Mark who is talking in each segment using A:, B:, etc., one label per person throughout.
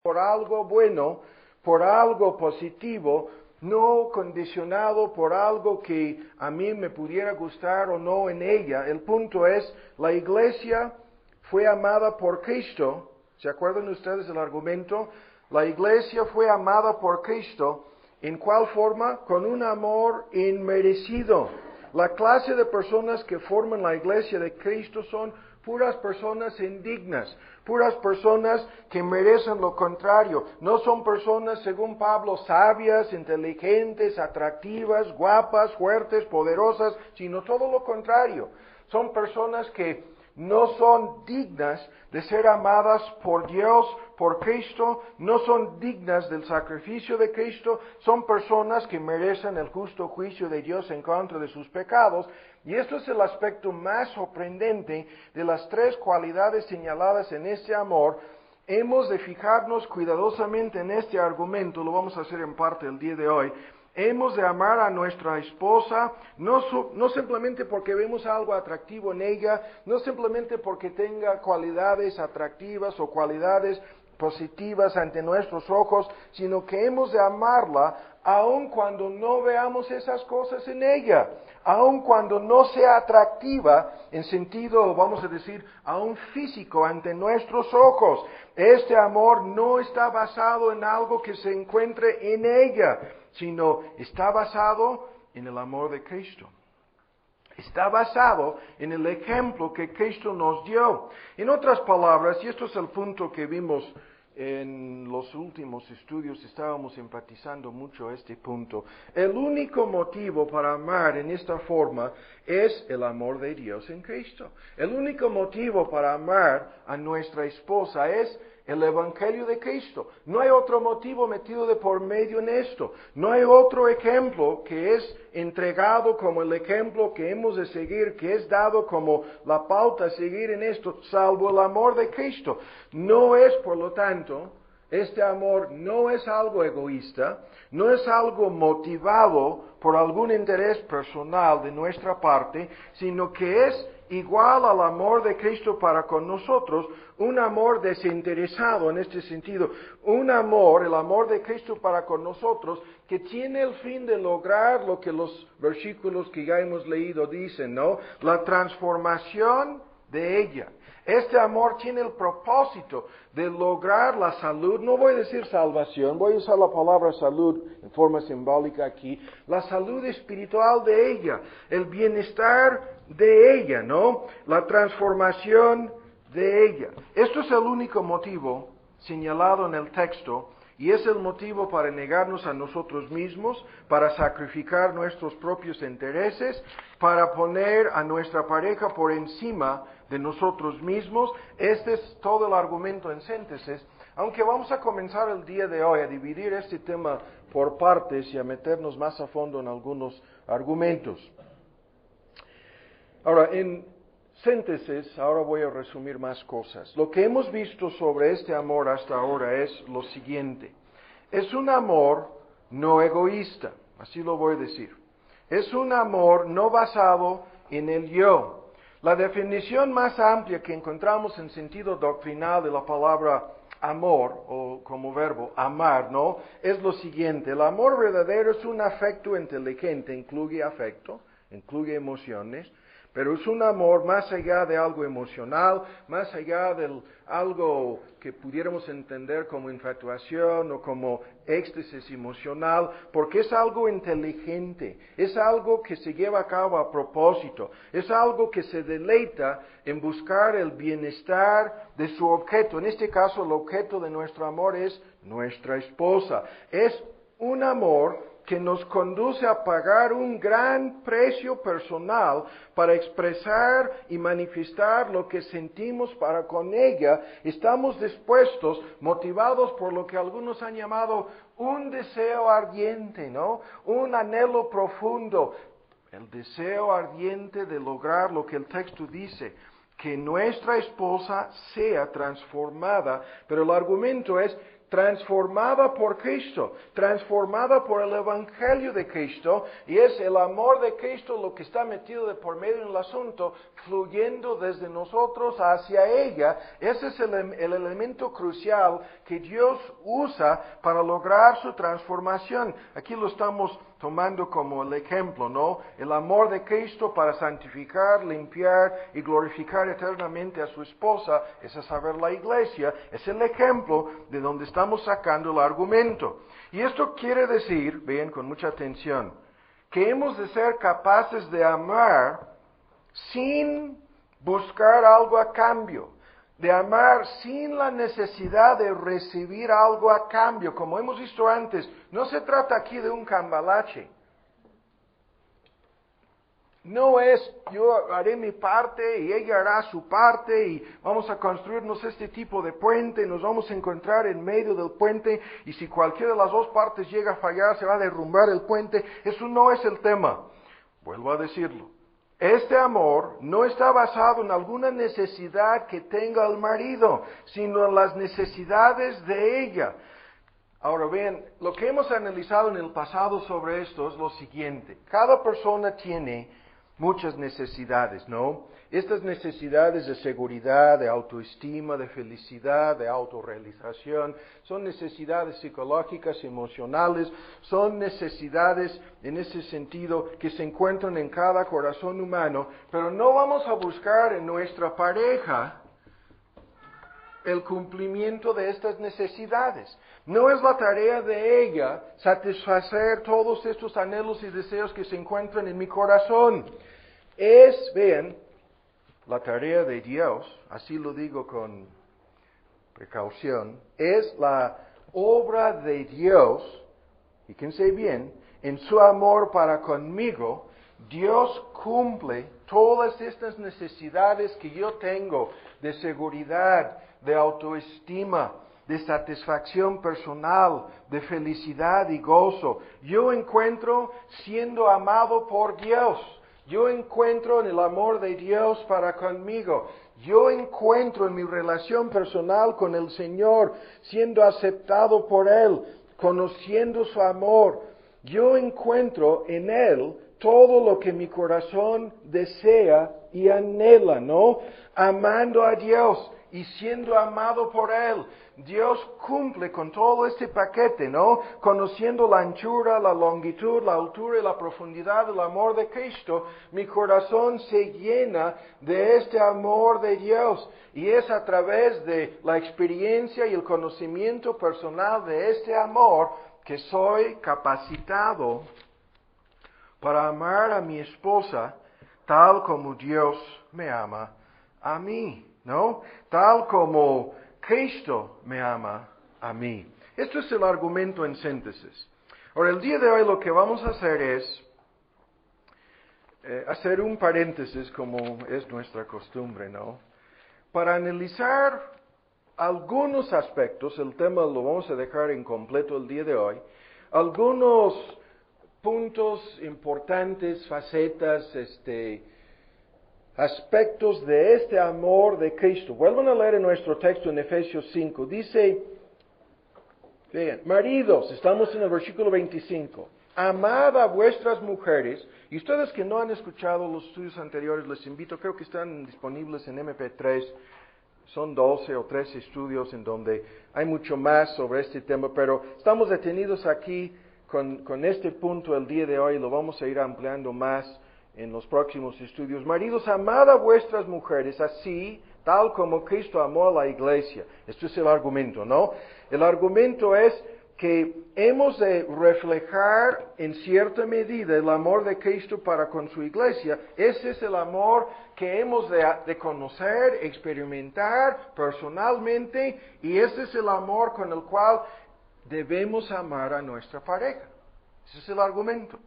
A: por algo bueno, por algo positivo, no condicionado por algo que a mí me pudiera gustar o no en ella. El punto es, la iglesia fue amada por Cristo. ¿Se acuerdan ustedes del argumento? La iglesia fue amada por Cristo. ¿En cuál forma? Con un amor inmerecido. La clase de personas que forman la iglesia de Cristo son puras personas indignas, puras personas que merecen lo contrario. No son personas, según Pablo, sabias, inteligentes, atractivas, guapas, fuertes, poderosas, sino todo lo contrario. Son personas que no son dignas de ser amadas por Dios, por Cristo, no son dignas del sacrificio de Cristo, son personas que merecen el justo juicio de Dios en contra de sus pecados. Y esto es el aspecto más sorprendente de las tres cualidades señaladas en este amor. Hemos de fijarnos cuidadosamente en este argumento, lo vamos a hacer en parte el día de hoy. Hemos de amar a nuestra esposa, no simplemente porque vemos algo atractivo en ella, no simplemente porque tenga cualidades atractivas o cualidades positivas ante nuestros ojos, sino que hemos de amarla aun cuando no veamos esas cosas en ella, aun cuando no sea atractiva en sentido, vamos a decir, aun físico ante nuestros ojos. Este amor no está basado en algo que se encuentre en ella, sino está basado en el amor de Cristo. Está basado en el ejemplo que Cristo nos dio. En otras palabras, y esto es el punto que vimos en los últimos estudios, estábamos enfatizando mucho este punto. El único motivo para amar en esta forma es el amor de Dios en Cristo. El único motivo para amar a nuestra esposa es el Evangelio de Cristo. No hay otro motivo metido de por medio en esto. No hay otro ejemplo que es entregado como el ejemplo que hemos de seguir, que es dado como la pauta a seguir en esto, salvo el amor de Cristo. No es, por lo tanto, este amor no es algo egoísta, no es algo motivado por algún interés personal de nuestra parte, sino que es igual al amor de Cristo para con nosotros, un amor desinteresado en este sentido, un amor, el amor de Cristo para con nosotros, que tiene el fin de lograr lo que los versículos que ya hemos leído dicen, ¿no? La transformación de ella. Este amor tiene el propósito de lograr la salud, no voy a decir salvación, voy a usar la palabra salud en forma simbólica aquí, la salud espiritual de ella, el bienestar de ella, ¿no? La transformación de ella. Esto es el único motivo señalado en el texto y es el motivo para negarnos a nosotros mismos, para sacrificar nuestros propios intereses, para poner a nuestra pareja por encima de nosotros mismos. Este es todo el argumento en síntesis, aunque vamos a comenzar el día de hoy a dividir este tema por partes y a meternos más a fondo en algunos argumentos. Ahora, en síntesis, ahora voy a resumir más cosas. Lo que hemos visto sobre este amor hasta ahora es lo siguiente. Es un amor no egoísta, así lo voy a decir. Es un amor no basado en el yo. La definición más amplia que encontramos en sentido doctrinal de la palabra amor, o como verbo amar, ¿no? Es lo siguiente. El amor verdadero es un afecto inteligente, incluye afecto, incluye emociones, pero es un amor más allá de algo emocional, más allá de algo que pudiéramos entender como infatuación o como éxtasis emocional, porque es algo inteligente, es algo que se lleva a cabo a propósito, es algo que se deleita en buscar el bienestar de su objeto. En este caso, el objeto de nuestro amor es nuestra esposa. Es un amor que nos conduce a pagar un gran precio personal para expresar y manifestar lo que sentimos para con ella. Estamos dispuestos, motivados por lo que algunos han llamado un deseo ardiente, ¿no? Un anhelo profundo, el deseo ardiente de lograr lo que el texto dice, que nuestra esposa sea transformada. Pero el argumento es transformada por Cristo, transformada por el Evangelio de Cristo, y es el amor de Cristo lo que está metido de por medio en el asunto, fluyendo desde nosotros hacia ella. Ese es el elemento crucial que Dios usa para lograr su transformación. Aquí lo estamos tomando como el ejemplo, ¿no? El amor de Cristo para santificar, limpiar y glorificar eternamente a su esposa, es a saber, la iglesia, es el ejemplo de donde estamos sacando el argumento. Y esto quiere decir, vean con mucha atención, que hemos de ser capaces de amar sin buscar algo a cambio, de amar sin la necesidad de recibir algo a cambio. Como hemos visto antes, no se trata aquí de un cambalache. No es yo haré mi parte y ella hará su parte y vamos a construirnos este tipo de puente, nos vamos a encontrar en medio del puente y si cualquiera de las dos partes llega a fallar se va a derrumbar el puente. Eso no es el tema. Vuelvo a decirlo. Este amor no está basado en alguna necesidad que tenga el marido, sino en las necesidades de ella. Ahora bien, lo que hemos analizado en el pasado sobre esto es lo siguiente. Cada persona tiene muchas necesidades, ¿no? Estas necesidades de seguridad, de autoestima, de felicidad, de autorrealización, son necesidades psicológicas, emocionales, son necesidades en ese sentido que se encuentran en cada corazón humano, pero no vamos a buscar en nuestra pareja el cumplimiento de estas necesidades. No es la tarea de ella satisfacer todos estos anhelos y deseos que se encuentran en mi corazón. Es, vean, la tarea de Dios, así lo digo con precaución, es la obra de Dios, fíjense bien, en su amor para conmigo. Dios cumple todas estas necesidades que yo tengo de seguridad, de autoestima, de satisfacción personal, de felicidad y gozo. Yo encuentro siendo amado por Dios. Yo encuentro en el amor de Dios para conmigo. Yo encuentro en mi relación personal con el Señor siendo aceptado por Él, conociendo su amor. Yo encuentro en Él todo lo que mi corazón desea y anhela, ¿no? Amando a Dios y siendo amado por Él. Dios cumple con todo este paquete, ¿no? Conociendo la anchura, la longitud, la altura y la profundidad del amor de Cristo, mi corazón se llena de este amor de Dios. Y es a través de la experiencia y el conocimiento personal de este amor que soy capacitado para amar a mi esposa tal como Dios me ama a mí, ¿no? Tal como Cristo me ama a mí. Esto es el argumento en síntesis. Ahora, el día de hoy lo que vamos a hacer es hacer un paréntesis como es nuestra costumbre, ¿no? Para analizar algunos aspectos, el tema lo vamos a dejar incompleto el día de hoy, algunos puntos importantes, facetas, aspectos de este amor de Cristo. Vuelvan a leer en nuestro texto en Efesios 5. Dice, vean, maridos, estamos en el versículo 25. Amad a vuestras mujeres. Y ustedes que no han escuchado los estudios anteriores, les invito, creo que están disponibles en MP3. Son 12 o 13 estudios en donde hay mucho más sobre este tema, pero estamos detenidos aquí con este punto el día de hoy y lo vamos a ir ampliando más en los próximos estudios. Maridos, amad a vuestras mujeres así, tal como Cristo amó a la iglesia. Esto es el argumento, ¿no? El argumento es que hemos de reflejar en cierta medida el amor de Cristo para con su iglesia. Ese es el amor que hemos de conocer, experimentar personalmente, y ese es el amor con el cual debemos amar a nuestra pareja. Ese es el argumento.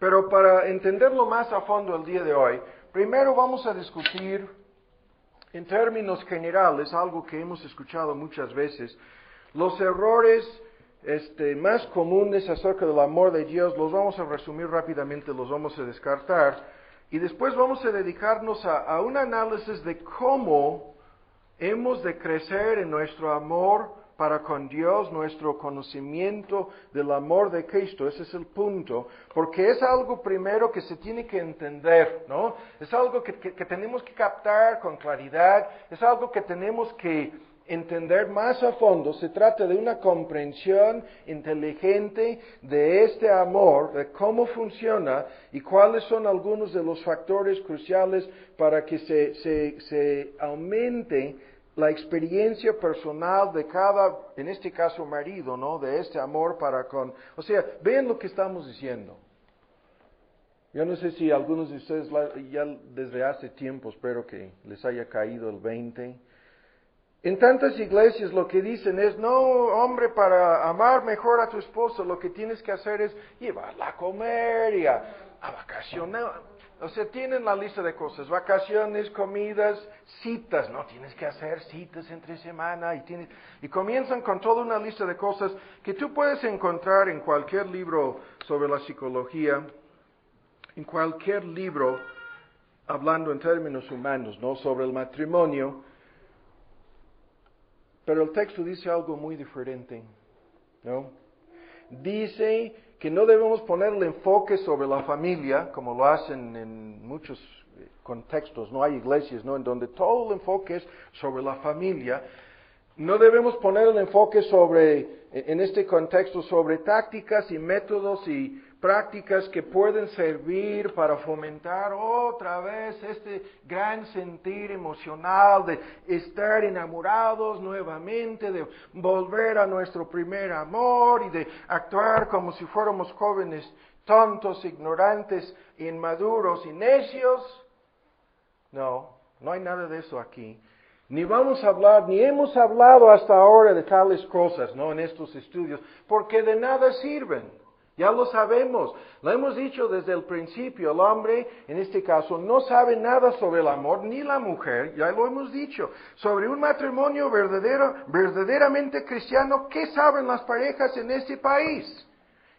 A: Pero para entenderlo más a fondo el día de hoy, primero vamos a discutir en términos generales algo que hemos escuchado muchas veces, los errores más comunes acerca del amor de Dios. Los vamos a resumir rápidamente, los vamos a descartar, y después vamos a dedicarnos a un análisis de cómo hemos de crecer en nuestro amor para con Dios, nuestro conocimiento del amor de Cristo. Ese es el punto, porque es algo primero que se tiene que entender, ¿no? Es algo que tenemos que captar con claridad, es algo que tenemos que entender más a fondo. Se trata de una comprensión inteligente de este amor, de cómo funciona y cuáles son algunos de los factores cruciales para que se aumente la experiencia personal de cada, en este caso marido, ¿no? De este amor para con... O sea, vean lo que estamos diciendo. Yo no sé si algunos de ustedes ya desde hace tiempo, espero que les haya caído el 20. En tantas iglesias lo que dicen es, no, hombre, para amar mejor a tu esposo, lo que tienes que hacer es llevarla a comer y a vacacionar. O sea, tienen la lista de cosas, vacaciones, comidas, citas, no, tienes que hacer citas entre semana y comienzan con toda una lista de cosas que tú puedes encontrar en cualquier libro sobre la psicología, en cualquier libro hablando en términos humanos, ¿no? Sobre el matrimonio. Pero el texto dice algo muy diferente, ¿no? Dice que no debemos poner el enfoque sobre la familia, como lo hacen en muchos contextos, no hay iglesias, ¿no? En donde todo el enfoque es sobre la familia. No debemos poner el enfoque en este contexto, sobre tácticas y métodos y prácticas que pueden servir para fomentar otra vez este gran sentir emocional de estar enamorados nuevamente, de volver a nuestro primer amor y de actuar como si fuéramos jóvenes tontos, ignorantes, inmaduros y necios. No hay nada de eso aquí. Ni vamos a hablar, ni hemos hablado hasta ahora de tales cosas, ¿no? En estos estudios, porque de nada sirven. Ya lo sabemos, lo hemos dicho desde el principio, el hombre, en este caso, no sabe nada sobre el amor, ni la mujer, ya lo hemos dicho. Sobre un matrimonio verdaderamente cristiano, ¿qué saben las parejas en este país?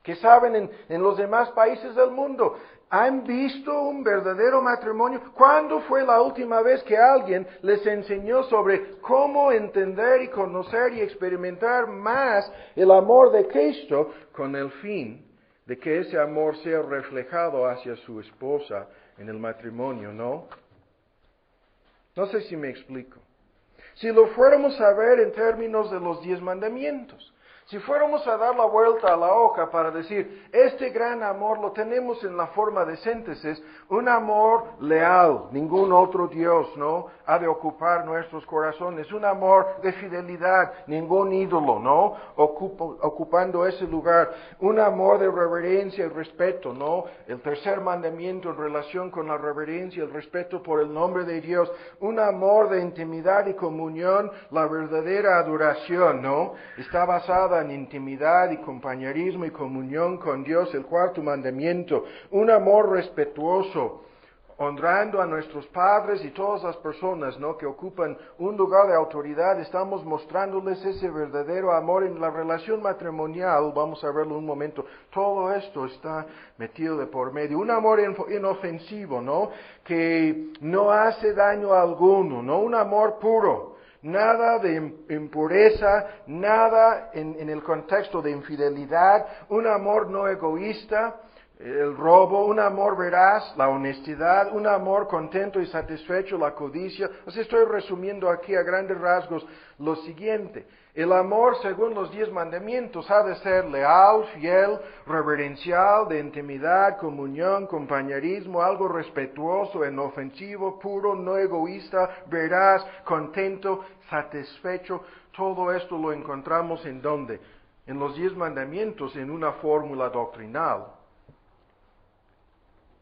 A: ¿Qué saben en los demás países del mundo? ¿Han visto un verdadero matrimonio? ¿Cuándo fue la última vez que alguien les enseñó sobre cómo entender y conocer y experimentar más el amor de Cristo con el fin de que ese amor sea reflejado hacia su esposa en el matrimonio, ¿no? No sé si me explico. Si lo fuéramos a ver en términos de los 10 mandamientos, si fuéramos a dar la vuelta a la hoja para decir, este gran amor lo tenemos en la forma de síntesis, un amor leal, ningún otro Dios, ¿no? Ha de ocupar nuestros corazones, un amor de fidelidad, ningún ídolo, ¿no? Ocupando ese lugar, un amor de reverencia y respeto, ¿no? El tercer mandamiento en relación con la reverencia y el respeto por el nombre de Dios, un amor de intimidad y comunión, la verdadera adoración, ¿no? Está basada en intimidad y compañerismo y comunión con Dios, el cuarto mandamiento, un amor respetuoso, honrando a nuestros padres y todas las personas, ¿no? Que ocupan un lugar de autoridad, estamos mostrándoles ese verdadero amor en la relación matrimonial, vamos a verlo un momento, todo esto está metido de por medio, un amor inofensivo, ¿no? Que no hace daño a alguno, ¿no? Un amor puro. Nada de impureza, nada en el contexto de infidelidad, un amor no egoísta, el robo, un amor veraz, la honestidad, un amor contento y satisfecho, la codicia. O sea, estoy resumiendo aquí a grandes rasgos lo siguiente. El amor, según los 10 mandamientos, ha de ser leal, fiel, reverencial, de intimidad, comunión, compañerismo, algo respetuoso, inofensivo, puro, no egoísta, veraz, contento, satisfecho. Todo esto lo encontramos ¿en dónde? En los 10 mandamientos, en una fórmula doctrinal.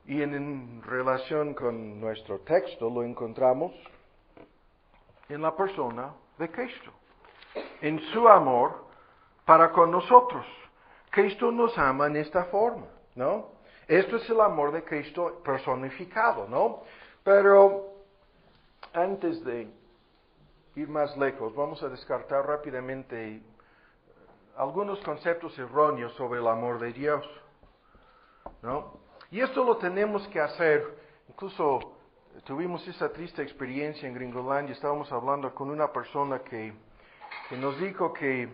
A: Y en relación con nuestro texto lo encontramos en la persona de Cristo, en su amor para con nosotros. Cristo nos ama en esta forma, ¿no? Esto es el amor de Cristo personificado, ¿no? Pero antes de ir más lejos, vamos a descartar rápidamente algunos conceptos erróneos sobre el amor de Dios, ¿no? Y esto lo tenemos que hacer. Incluso tuvimos esa triste experiencia en Gringolandia. Estábamos hablando con una persona que que nos dijo que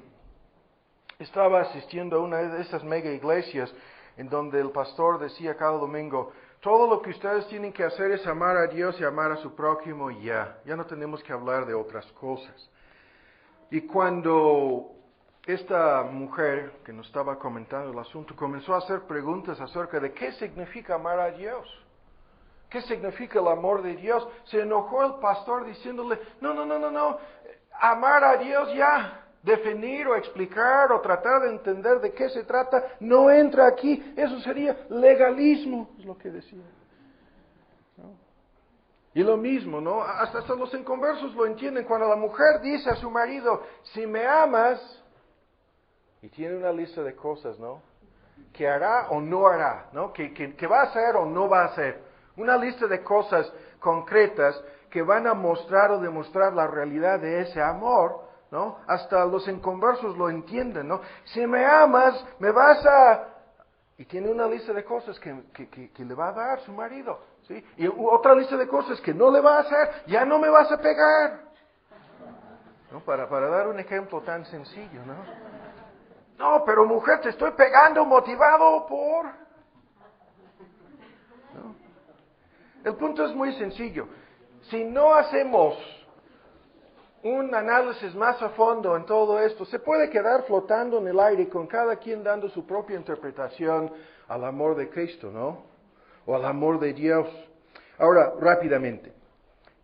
A: estaba asistiendo a una de esas mega iglesias en donde el pastor decía cada domingo, todo lo que ustedes tienen que hacer es amar a Dios y amar a su prójimo y ya no tenemos que hablar de otras cosas. Y cuando esta mujer que nos estaba comentando el asunto comenzó a hacer preguntas acerca de qué significa amar a Dios, qué significa el amor de Dios, se enojó el pastor diciéndole, no, amar a Dios ya. Definir o explicar o tratar de entender de qué se trata, no entra aquí. Eso sería legalismo, es lo que decía. ¿No? Y lo mismo, ¿no? Hasta los inconversos lo entienden. Cuando la mujer dice a su marido, si me amas, y tiene una lista de cosas, ¿no? Que hará o no hará, ¿no? Que va a hacer o no va a hacer. Una lista de cosas concretas que van a mostrar o demostrar la realidad de ese amor, ¿no? Hasta los inconversos lo entienden, ¿no? Si me amas, me vas a... Y tiene una lista de cosas que le va a dar su marido, ¿sí? Y otra lista de cosas que no le va a hacer, ya no me vas a pegar. ¿No? Para dar un ejemplo tan sencillo, ¿no? No, pero mujer, te estoy pegando motivado por... ¿No? El punto es muy sencillo. Si no hacemos un análisis más a fondo en todo esto, se puede quedar flotando en el aire con cada quien dando su propia interpretación al amor de Cristo, ¿no? O al amor de Dios. Ahora, rápidamente.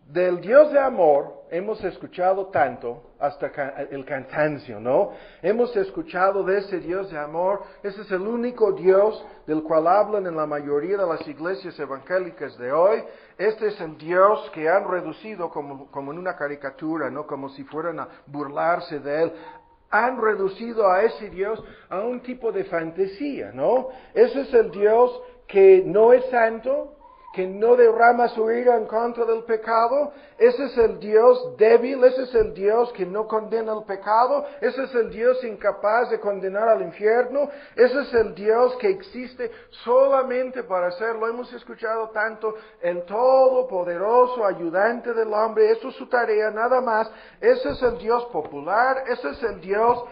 A: Del Dios de amor hemos escuchado tanto hasta el cansancio, ¿no? Hemos escuchado de ese Dios de amor. Ese es el único Dios del cual hablan en la mayoría de las iglesias evangélicas de hoy. Este es el Dios que han reducido como en una caricatura, ¿no? Como si fueran a burlarse de él. Han reducido a ese Dios a un tipo de fantasía, ¿no? Ese es el Dios que no es santo, que no derrama su ira en contra del pecado. Ese es el Dios débil, ese es el Dios que no condena el pecado, ese es el Dios incapaz de condenar al infierno, ese es el Dios que existe solamente para hacerlo. Hemos escuchado tanto, el todopoderoso ayudante del hombre, eso es su tarea, nada más. Ese es el Dios popular, ese es el Dios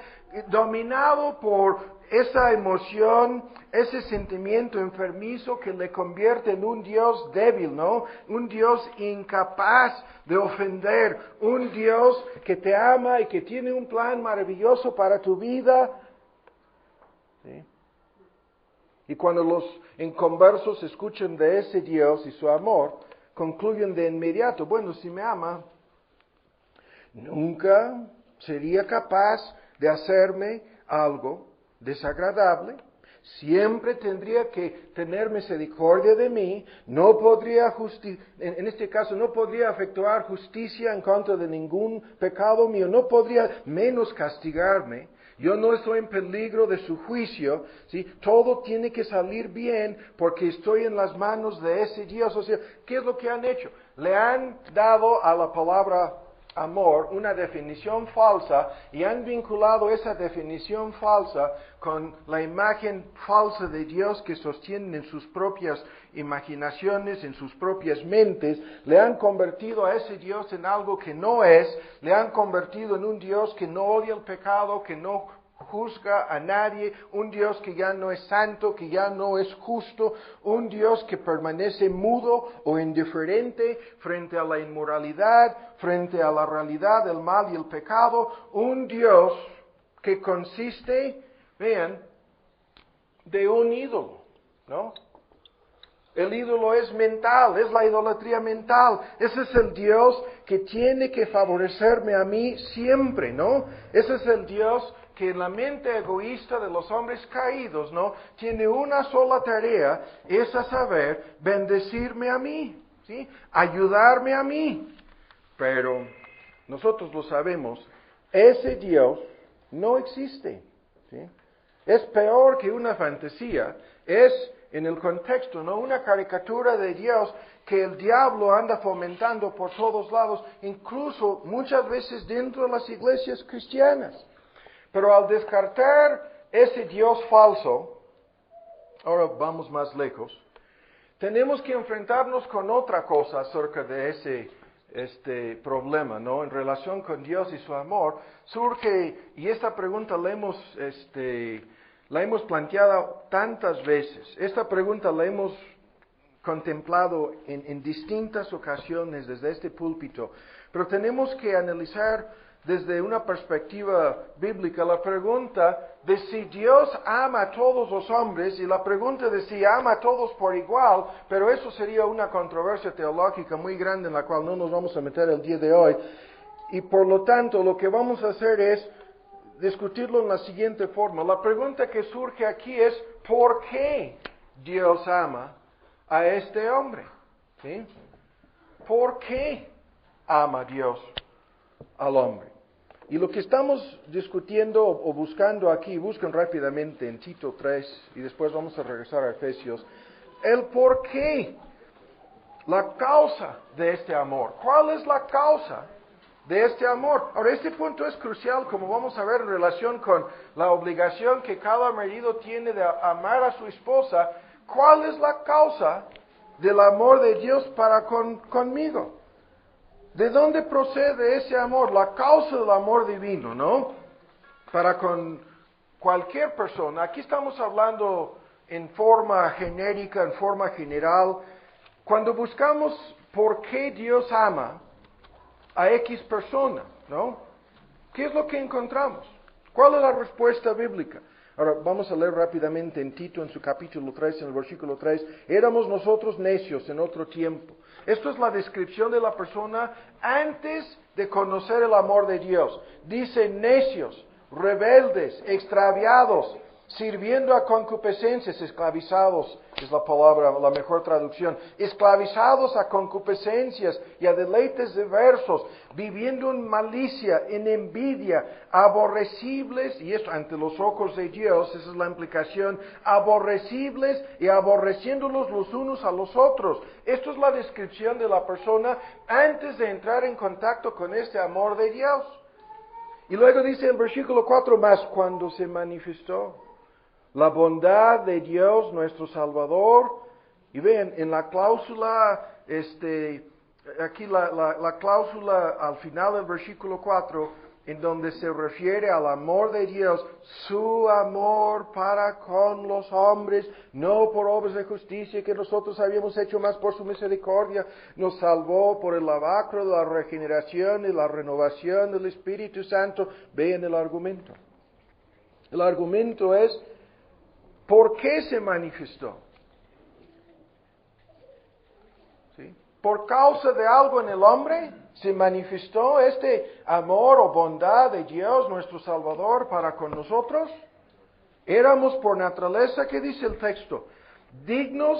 A: dominado por esa emoción, ese sentimiento enfermizo que le convierte en un Dios débil, ¿no? Un Dios incapaz de ofender, un Dios que te ama y que tiene un plan maravilloso para tu vida. ¿Sí? Y cuando los inconversos escuchan de ese Dios y su amor, concluyen de inmediato, bueno, si me ama, nunca sería capaz de hacerme algo desagradable, siempre tendría que tener misericordia de mí, no podría en este caso no podría efectuar justicia en contra de ningún pecado mío, no podría menos castigarme, yo no estoy en peligro de su juicio, ¿sí? Todo tiene que salir bien porque estoy en las manos de ese Dios. O sea, ¿qué es lo que han hecho? Le han dado a la palabra amor una definición falsa y han vinculado esa definición falsa con la imagen falsa de Dios que sostienen en sus propias imaginaciones, en sus propias mentes. Le han convertido a ese Dios en algo que no es, le han convertido en un Dios que no odia el pecado, que no juzga a nadie, un Dios que ya no es santo, que ya no es justo, un Dios que permanece mudo o indiferente frente a la inmoralidad, frente a la realidad del mal y el pecado, un Dios que consiste, vean, de un ídolo, ¿no? El ídolo es mental, es la idolatría mental. Ese es el Dios que tiene que favorecerme a mí siempre, ¿no? Ese es el Dios que en la mente egoísta de los hombres caídos, ¿no? Tiene una sola tarea, es a saber, bendecirme a mí, ¿sí? Ayudarme a mí. Pero nosotros lo sabemos, ese Dios no existe, ¿sí? Es peor que una fantasía, es en el contexto, ¿no? Una caricatura de Dios que el diablo anda fomentando por todos lados, incluso muchas veces dentro de las iglesias cristianas. Pero al descartar ese Dios falso, ahora vamos más lejos, tenemos que enfrentarnos con otra cosa acerca de ese este problema, ¿no? En relación con Dios y su amor, surge, y esta pregunta la hemos planteado tantas veces. Esta pregunta la hemos contemplado en distintas ocasiones desde este púlpito, pero tenemos que analizar desde una perspectiva bíblica la pregunta de si Dios ama a todos los hombres y la pregunta de si ama a todos por igual, pero eso sería una controversia teológica muy grande en la cual no nos vamos a meter el día de hoy. Y por lo tanto, lo que vamos a hacer es discutirlo en la siguiente forma. La pregunta que surge aquí es, ¿por qué Dios ama a este hombre? ¿Sí? ¿Por qué ama Dios al hombre? Y lo que estamos discutiendo o buscando aquí, busquen rápidamente en Tito 3 y después vamos a regresar a Efesios, el por qué, la causa de este amor. ¿Cuál es la causa de este amor? Ahora, este punto es crucial, como vamos a ver en relación con la obligación que cada marido tiene de amar a su esposa. ¿Cuál es la causa del amor de Dios para conmigo? ¿De dónde procede ese amor? La causa del amor divino, ¿no? Para con cualquier persona. Aquí estamos hablando en forma genérica, en forma general. Cuando buscamos por qué Dios ama a X persona, ¿no? ¿Qué es lo que encontramos? ¿Cuál es la respuesta bíblica? Ahora, vamos a leer rápidamente en Tito, en su capítulo 3, en el versículo 3. Éramos nosotros necios en otro tiempo. Esto es la descripción de la persona antes de conocer el amor de Dios. Dice necios, rebeldes, extraviados, sirviendo a concupiscencias, esclavizados, es la palabra, la mejor traducción, esclavizados a concupiscencias y a deleites diversos, viviendo en malicia, en envidia, aborrecibles, y esto ante los ojos de Dios, esa es la implicación, aborrecibles y aborreciéndolos los unos a los otros. Esto es la descripción de la persona antes de entrar en contacto con este amor de Dios. Y luego dice el versículo 4 más, cuando se manifestó la bondad de Dios nuestro Salvador. Y ven, en la cláusula, aquí la cláusula al final del versículo 4, en donde se refiere al amor de Dios, su amor para con los hombres, no por obras de justicia que nosotros habíamos hecho, más por su misericordia, nos salvó por el lavacro de la regeneración y la renovación del Espíritu Santo. Vean el argumento. El argumento es, ¿por qué se manifestó? ¿Sí? ¿Por causa de algo en el hombre se manifestó este amor o bondad de Dios, nuestro Salvador, para con nosotros? Éramos por naturaleza, ¿qué dice el texto? Dignos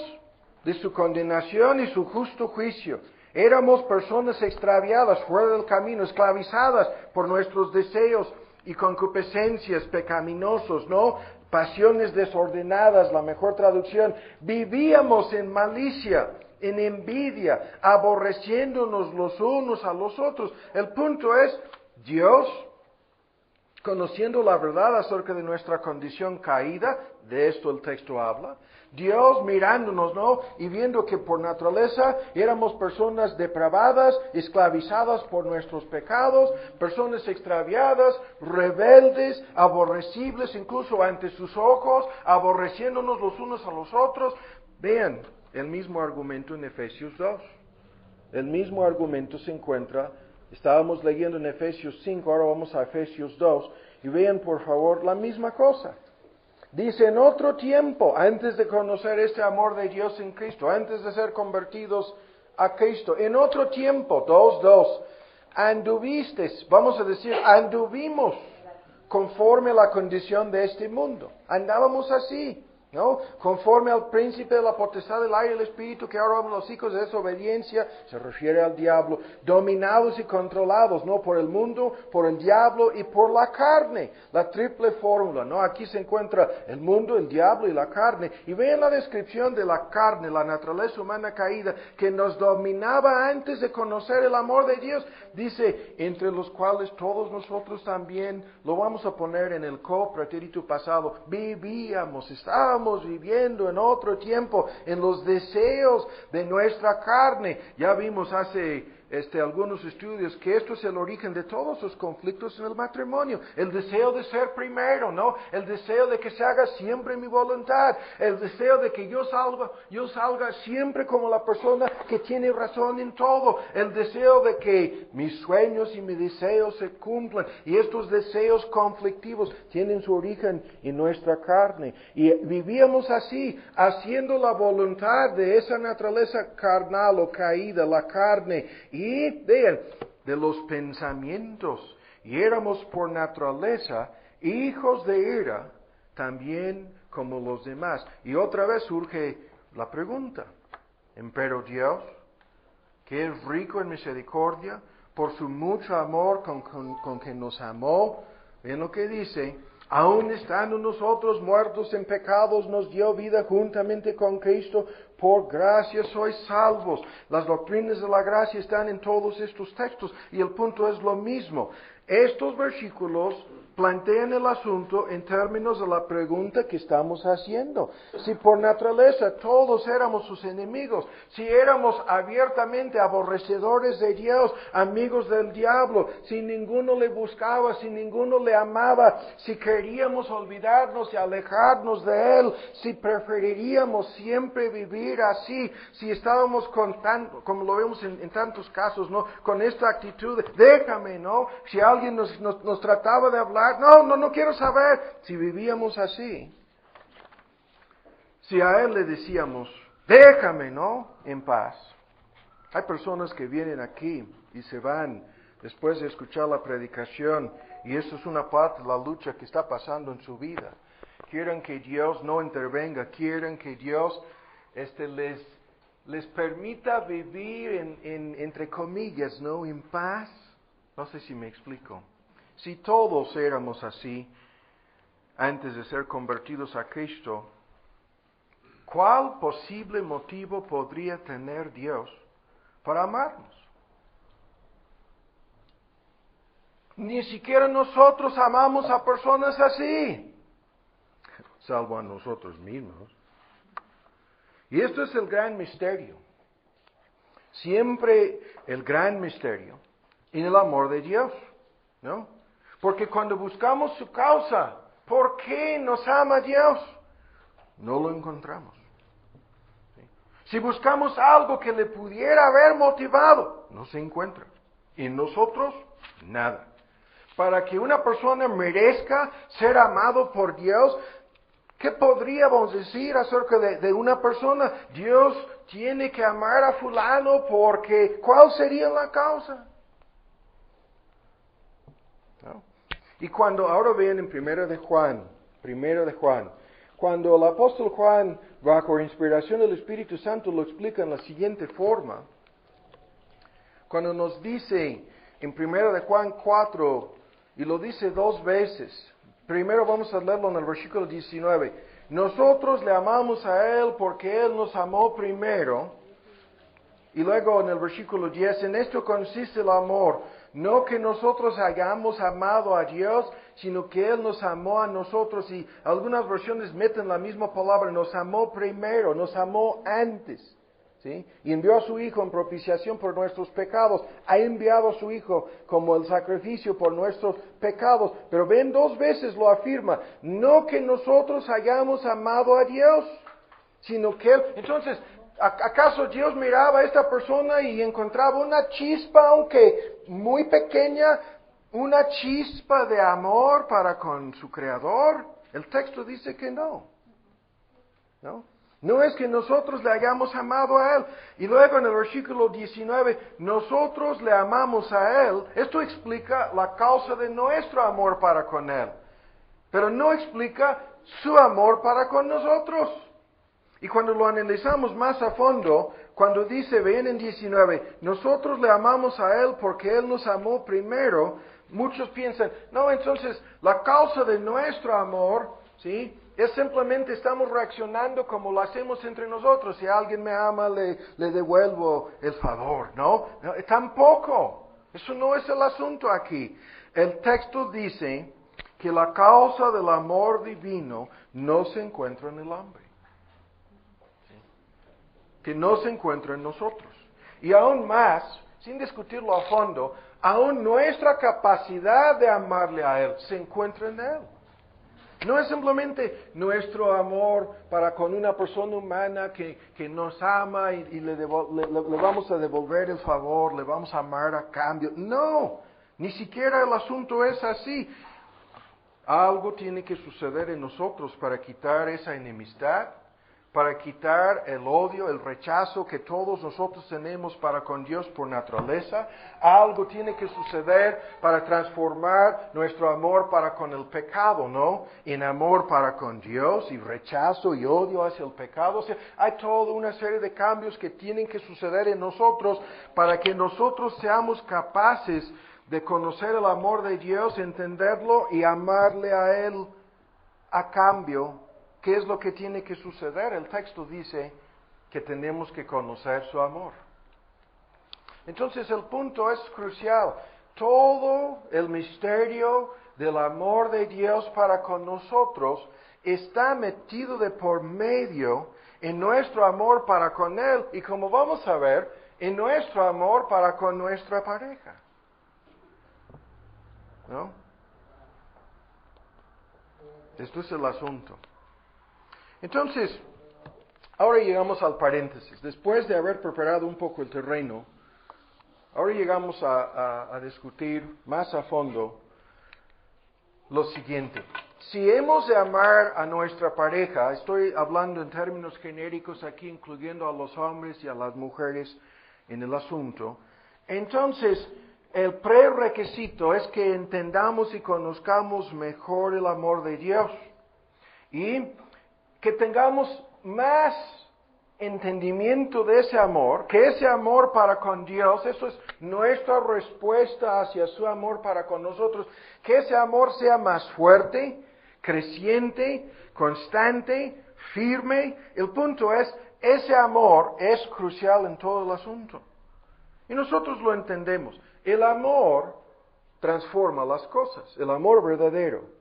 A: de su condenación y su justo juicio. Éramos personas extraviadas, fuera del camino, esclavizadas por nuestros deseos y concupiscencias pecaminosos, ¿no? Pasiones desordenadas, la mejor traducción. Vivíamos en malicia, en envidia, aborreciéndonos los unos a los otros. El punto es, Dios, conociendo la verdad acerca de nuestra condición caída, de esto el texto habla, Dios mirándonos, ¿no? Y viendo que por naturaleza éramos personas depravadas, esclavizadas por nuestros pecados, personas extraviadas, rebeldes, aborrecibles incluso ante sus ojos, aborreciéndonos los unos a los otros. Vean el mismo argumento en Efesios 2. El mismo argumento se encuentra, estábamos leyendo en Efesios 5, ahora vamos a Efesios 2, y vean por favor la misma cosa. Dice, en otro tiempo, antes de conocer este amor de Dios en Cristo, antes de ser convertidos a Cristo, en otro tiempo, 2:2, anduvistes, vamos a decir, anduvimos conforme a la condición de este mundo. Andábamos así, ¿no? Conforme al príncipe de la potestad del aire y el espíritu, que ahora hablan los hijos de desobediencia, se refiere al diablo, dominados y controlados, ¿no? Por el mundo, por el diablo y por la carne. La triple fórmula, ¿no? Aquí se encuentra el mundo, el diablo y la carne. Y vean la descripción de la carne, la naturaleza humana caída, que nos dominaba antes de conocer el amor de Dios. Dice, entre los cuales todos nosotros también, lo vamos a poner en el pretérito pasado, vivíamos, estábamos viviendo en otro tiempo, en los deseos de nuestra carne. Ya vimos hace algunos estudios que esto es el origen de todos los conflictos en el matrimonio. El deseo de ser primero, ¿no? El deseo de que se haga siempre mi voluntad. El deseo de que yo salga siempre como la persona que tiene razón en todo. El deseo de que mis sueños y mis deseos se cumplan. Y estos deseos conflictivos tienen su origen en nuestra carne. Y vivíamos así, haciendo la voluntad de esa naturaleza carnal o caída, la carne, y de los pensamientos. Y éramos por naturaleza hijos de ira, también como los demás. Y otra vez surge la pregunta, ¿empero Dios, que es rico en misericordia, por su mucho amor con que nos amó? ¿Ven lo que dice? Aun estando nosotros muertos en pecados, nos dio vida juntamente con Cristo, por gracia sois salvos. Las doctrinas de la gracia están en todos estos textos y el punto es lo mismo. Estos versículos plantean el asunto en términos de la pregunta que estamos haciendo. Si por naturaleza todos éramos sus enemigos, si éramos abiertamente aborrecedores de Dios, amigos del diablo, si ninguno le buscaba, si ninguno le amaba, si queríamos olvidarnos y alejarnos de Él, si preferiríamos siempre vivir así, si estábamos como lo vemos en tantos casos, ¿no? Con esta actitud, déjame, ¿no? Si alguien nos trataba de hablar, no quiero saber. Si vivíamos así, si a Él le decíamos, déjame, ¿no? En paz. Hay personas que vienen aquí y se van después de escuchar la predicación, y esto es una parte de la lucha que está pasando en su vida. Quieren que Dios no intervenga, quieren que Dios les permita vivir entre comillas, ¿no? En paz. No sé si me explico. Si todos éramos así antes de ser convertidos a Cristo, ¿cuál posible motivo podría tener Dios para amarnos? Ni siquiera nosotros amamos a personas así, salvo a nosotros mismos. Y esto es el gran misterio. Siempre el gran misterio en el amor de Dios, ¿no? Porque cuando buscamos su causa, ¿por qué nos ama Dios? No lo encontramos. ¿Sí? Si buscamos algo que le pudiera haber motivado, no se encuentra. En nosotros, nada. Para que una persona merezca ser amado por Dios, ¿qué podríamos decir acerca de una persona? Dios tiene que amar a fulano porque, ¿cuál sería la causa? ¿No? Y ahora ven en primero de Juan, cuando el apóstol Juan, bajo inspiración del Espíritu Santo, lo explica en la siguiente forma, cuando nos dice en primero de Juan 4, y lo dice dos veces, primero vamos a leerlo en el versículo 19, nosotros le amamos a Él porque Él nos amó primero, y luego en el versículo 10, en esto consiste el amor, no que nosotros hayamos amado a Dios, sino que Él nos amó a nosotros, y algunas versiones meten la misma palabra, nos amó primero, nos amó antes, ¿sí? Y envió a su Hijo en propiciación por nuestros pecados, ha enviado a su Hijo como el sacrificio por nuestros pecados, pero ven, dos veces lo afirma, no que nosotros hayamos amado a Dios, sino que Él, entonces, ¿acaso Dios miraba a esta persona y encontraba una chispa, aunque muy pequeña, una chispa de amor para con su Creador? El texto dice que no. No es que nosotros le hayamos amado a Él. Y luego en el versículo 19, nosotros le amamos a Él. Esto explica la causa de nuestro amor para con Él. Pero no explica su amor para con nosotros. Y cuando lo analizamos más a fondo, cuando dice, ven en 19, nosotros le amamos a Él porque Él nos amó primero, muchos piensan, no, entonces la causa de nuestro amor, ¿sí? Es simplemente estamos reaccionando como lo hacemos entre nosotros. Si alguien me ama, le devuelvo el favor, ¿no? Tampoco. Eso no es el asunto aquí. El texto dice que la causa del amor divino no se encuentra en el hombre. Que no se encuentra en nosotros. Y aún más, sin discutirlo a fondo, aún nuestra capacidad de amarle a Él se encuentra en Él. No es simplemente nuestro amor para con una persona humana que nos ama y le vamos a devolver el favor, le vamos a amar a cambio. No, ni siquiera el asunto es así. Algo tiene que suceder en nosotros para quitar esa enemistad, para quitar el odio, el rechazo que todos nosotros tenemos para con Dios por naturaleza. Algo tiene que suceder para transformar nuestro amor para con el pecado, ¿no? En amor para con Dios y rechazo y odio hacia el pecado. O sea, hay toda una serie de cambios que tienen que suceder en nosotros para que nosotros seamos capaces de conocer el amor de Dios, entenderlo y amarle a Él a cambio. ¿Qué es lo que tiene que suceder? El texto dice que tenemos que conocer su amor. Entonces el punto es crucial. Todo el misterio del amor de Dios para con nosotros está metido de por medio en nuestro amor para con Él y, como vamos a ver, en nuestro amor para con nuestra pareja. ¿No? Esto es el asunto. Entonces, ahora llegamos al paréntesis. Después de haber preparado un poco el terreno, ahora llegamos a discutir más a fondo lo siguiente. Si hemos de amar a nuestra pareja, estoy hablando en términos genéricos aquí, incluyendo a los hombres y a las mujeres en el asunto, entonces el prerequisito es que entendamos y conozcamos mejor el amor de Dios y que tengamos más entendimiento de ese amor, que ese amor para con Dios, eso es nuestra respuesta hacia su amor para con nosotros, que ese amor sea más fuerte, creciente, constante, firme. El punto es, ese amor es crucial en todo el asunto. Y nosotros lo entendemos. El amor transforma las cosas, el amor verdadero.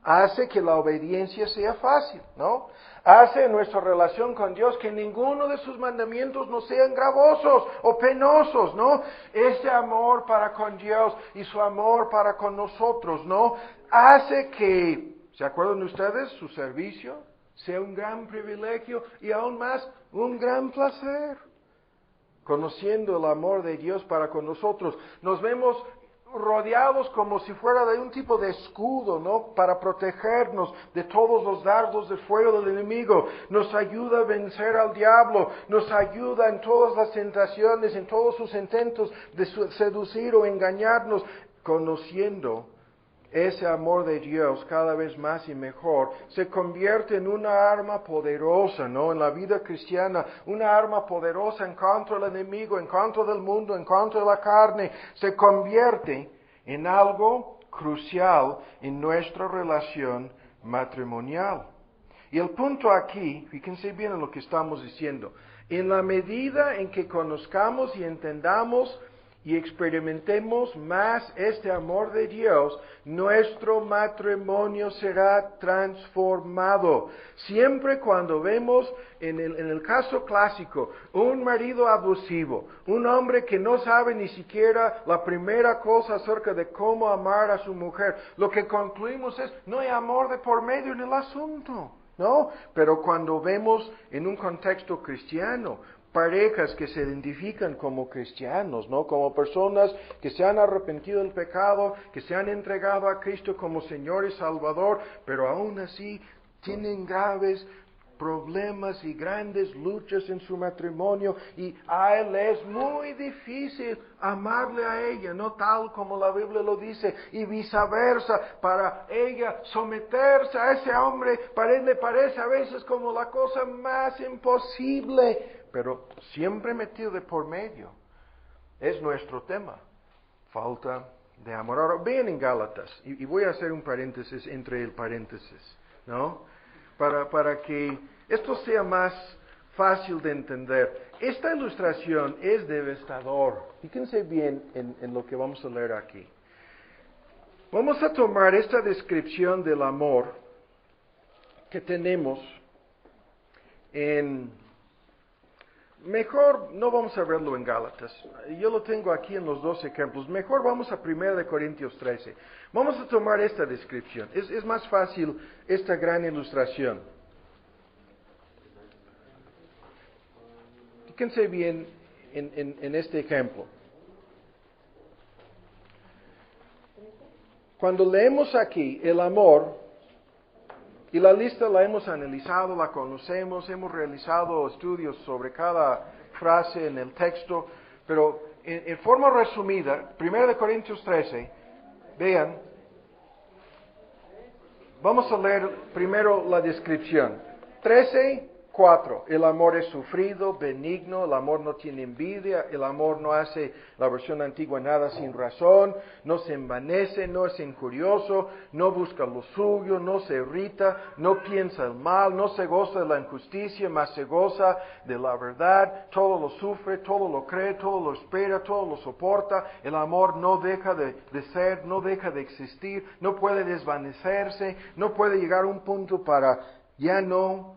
A: Hace que la obediencia sea fácil, ¿no? Hace en nuestra relación con Dios que ninguno de sus mandamientos no sean gravosos o penosos, ¿no? Ese amor para con Dios y su amor para con nosotros, ¿no? Hace que, ¿se acuerdan ustedes? Su servicio sea un gran privilegio y aún más un gran placer. Conociendo el amor de Dios para con nosotros, nos vemos rodeados como si fuera de un tipo de escudo, ¿no? Para protegernos de todos los dardos de fuego del enemigo. Nos ayuda a vencer al diablo, nos ayuda en todas las tentaciones, en todos sus intentos de seducir o engañarnos, conociendo ese amor de Dios cada vez más y mejor, se convierte en una arma poderosa, ¿no? En la vida cristiana, una arma poderosa en contra del enemigo, en contra del mundo, en contra de la carne, se convierte en algo crucial en nuestra relación matrimonial. Y el punto aquí, fíjense bien en lo que estamos diciendo, en la medida en que conozcamos y entendamos y experimentemos más este amor de Dios, nuestro matrimonio será transformado. Siempre cuando vemos, en el caso clásico, un marido abusivo, un hombre que no sabe ni siquiera la primera cosa acerca de cómo amar a su mujer, lo que concluimos es, no hay amor de por medio en el asunto, ¿no? Pero cuando vemos en un contexto cristiano, parejas que se identifican como cristianos, ¿no? Como personas que se han arrepentido del pecado, que se han entregado a Cristo como Señor y Salvador, pero aún así tienen graves problemas y grandes luchas en su matrimonio y a él es muy difícil amarle a ella, no tal como la Biblia lo dice, y viceversa, para ella someterse a ese hombre, para él le parece a veces como la cosa más imposible, pero siempre metido de por medio. Es nuestro tema, falta de amor. Ahora, vean en Gálatas, y voy a hacer un paréntesis entre el paréntesis, ¿no? Para que esto sea más fácil de entender. Esta ilustración es devastador. Fíjense bien en lo que vamos a leer aquí. Vamos a tomar esta descripción del amor que tenemos en mejor no vamos a verlo en Gálatas. Yo lo tengo aquí en los dos ejemplos. Mejor vamos a 1 Corintios 13. Vamos a tomar esta descripción. Es más fácil esta gran ilustración. Fíjense bien en este ejemplo. Cuando leemos aquí el amor, y la lista la hemos analizado, la conocemos, hemos realizado estudios sobre cada frase en el texto, pero en forma resumida, 1 Corintios 13, vean, vamos a leer primero la descripción. 13:4, el amor es sufrido, benigno, el amor no tiene envidia, el amor no hace, la versión antigua, nada sin razón, no se envanece, no es injurioso, no busca lo suyo, no se irrita, no piensa el mal, no se goza de la injusticia, mas se goza de la verdad, todo lo sufre, todo lo cree, todo lo espera, todo lo soporta, el amor no deja de ser, no deja de existir, no puede desvanecerse, no puede llegar a un punto para ya no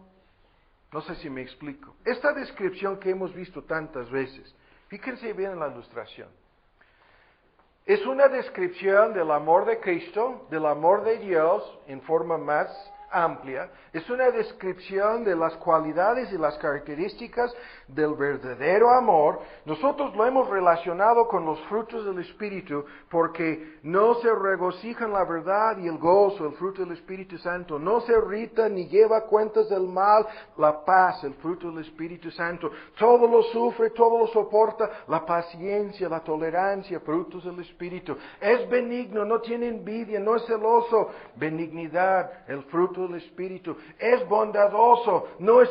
A: sé si me explico. Esta descripción que hemos visto tantas veces, fíjense bien en la ilustración. Es una descripción del amor de Cristo, del amor de Dios en forma más amplia. Es una descripción de las cualidades y las características del verdadero amor. Nosotros lo hemos relacionado con los frutos del Espíritu porque no se regocijan la verdad y el gozo, el fruto del Espíritu Santo. No se irrita ni lleva cuentas del mal, la paz, el fruto del Espíritu Santo. Todo lo sufre, todo lo soporta, la paciencia, la tolerancia, frutos del Espíritu. Es benigno, no tiene envidia, no es celoso, benignidad, el fruto del Espíritu. Es bondadoso, no es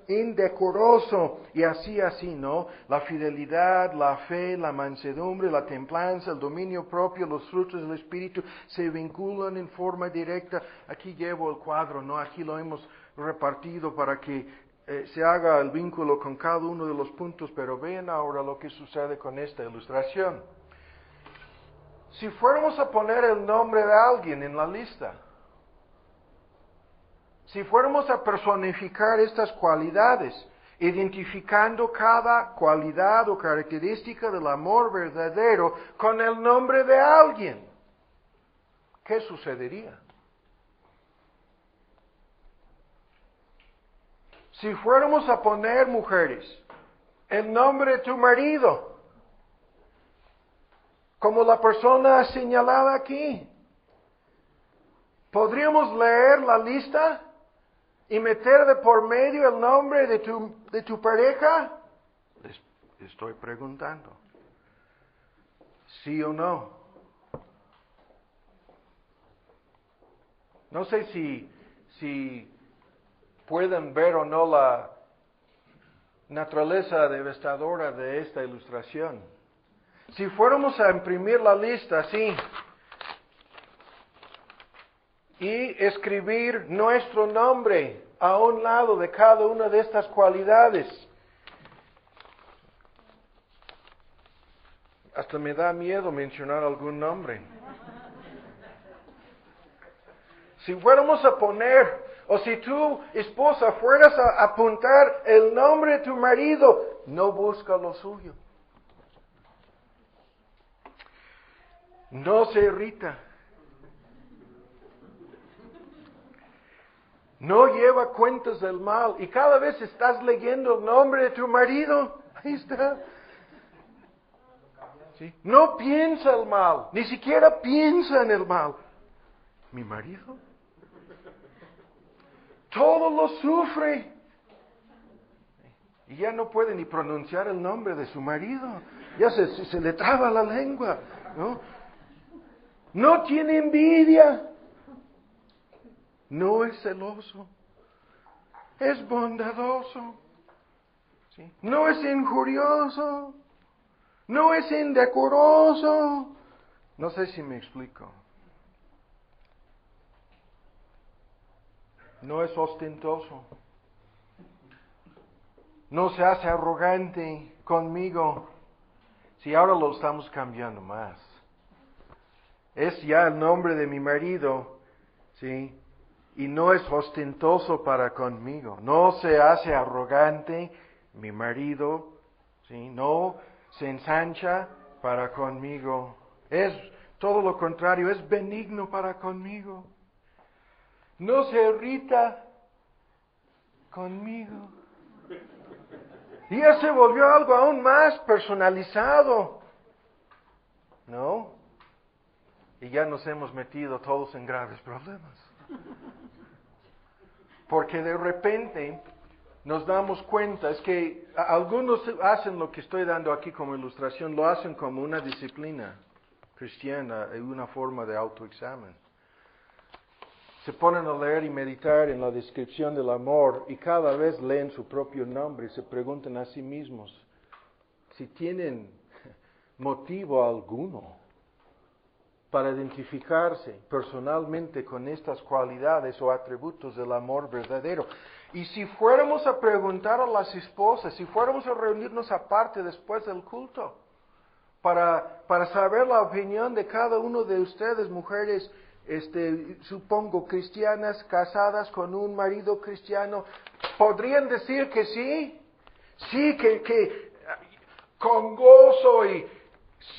A: indecoroso, y así, ¿no? La fidelidad, la fe, la mansedumbre, la templanza, el dominio propio, los frutos del Espíritu se vinculan en forma directa. Aquí llevo el cuadro, ¿no? Aquí lo hemos repartido para que se haga el vínculo con cada uno de los puntos, pero vean ahora lo que sucede con esta ilustración. Si fuéramos a poner el nombre de alguien en la lista, si fuéramos a personificar estas cualidades, identificando cada cualidad o característica del amor verdadero con el nombre de alguien, ¿qué sucedería? Si fuéramos a poner, mujeres, el nombre de tu marido, como la persona señalada aquí, ¿podríamos leer la lista y meter de por medio el nombre de tu pareja? Les estoy preguntando. ¿Sí o no? No sé si pueden ver o no la naturaleza devastadora de esta ilustración. Si fuéramos a imprimir la lista así y escribir nuestro nombre a un lado de cada una de estas cualidades, hasta me da miedo mencionar algún nombre. Si fuéramos a poner, o si tu esposa fueras a apuntar el nombre de tu marido, no busca lo suyo. No se irrita. No lleva cuentas del mal. Y cada vez estás leyendo el nombre de tu marido. Ahí está. ¿Sí? No piensa el mal. Ni siquiera piensa en el mal. ¿Mi marido? Todo lo sufre. Y ya no puede ni pronunciar el nombre de su marido. Ya se le traba la lengua. No tiene envidia. No es celoso. Es bondadoso. ¿Sí? No es injurioso. No es indecoroso. No sé si me explico. No es ostentoso. No se hace arrogante conmigo. Si ahora lo estamos cambiando más. Es ya el nombre de mi marido, ¿sí? Y no es ostentoso para conmigo. No se hace arrogante, mi marido, ¿sí? No se ensancha para conmigo. Es todo lo contrario, es benigno para conmigo. No se irrita conmigo. Y ya se volvió algo aún más personalizado, ¿no? Y ya nos hemos metido todos en graves problemas. Porque de repente nos damos cuenta, es que algunos hacen lo que estoy dando aquí como ilustración, lo hacen como una disciplina cristiana y una forma de autoexamen. Se ponen a leer y meditar en la descripción del amor y cada vez leen su propio nombre y se preguntan a sí mismos si tienen motivo alguno para identificarse personalmente con estas cualidades o atributos del amor verdadero. Y si fuéramos a preguntar a las esposas, si fuéramos a reunirnos aparte después del culto, para saber la opinión de cada uno de ustedes, mujeres, supongo cristianas, casadas con un marido cristiano, ¿podrían decir que sí? Sí, que con gozo y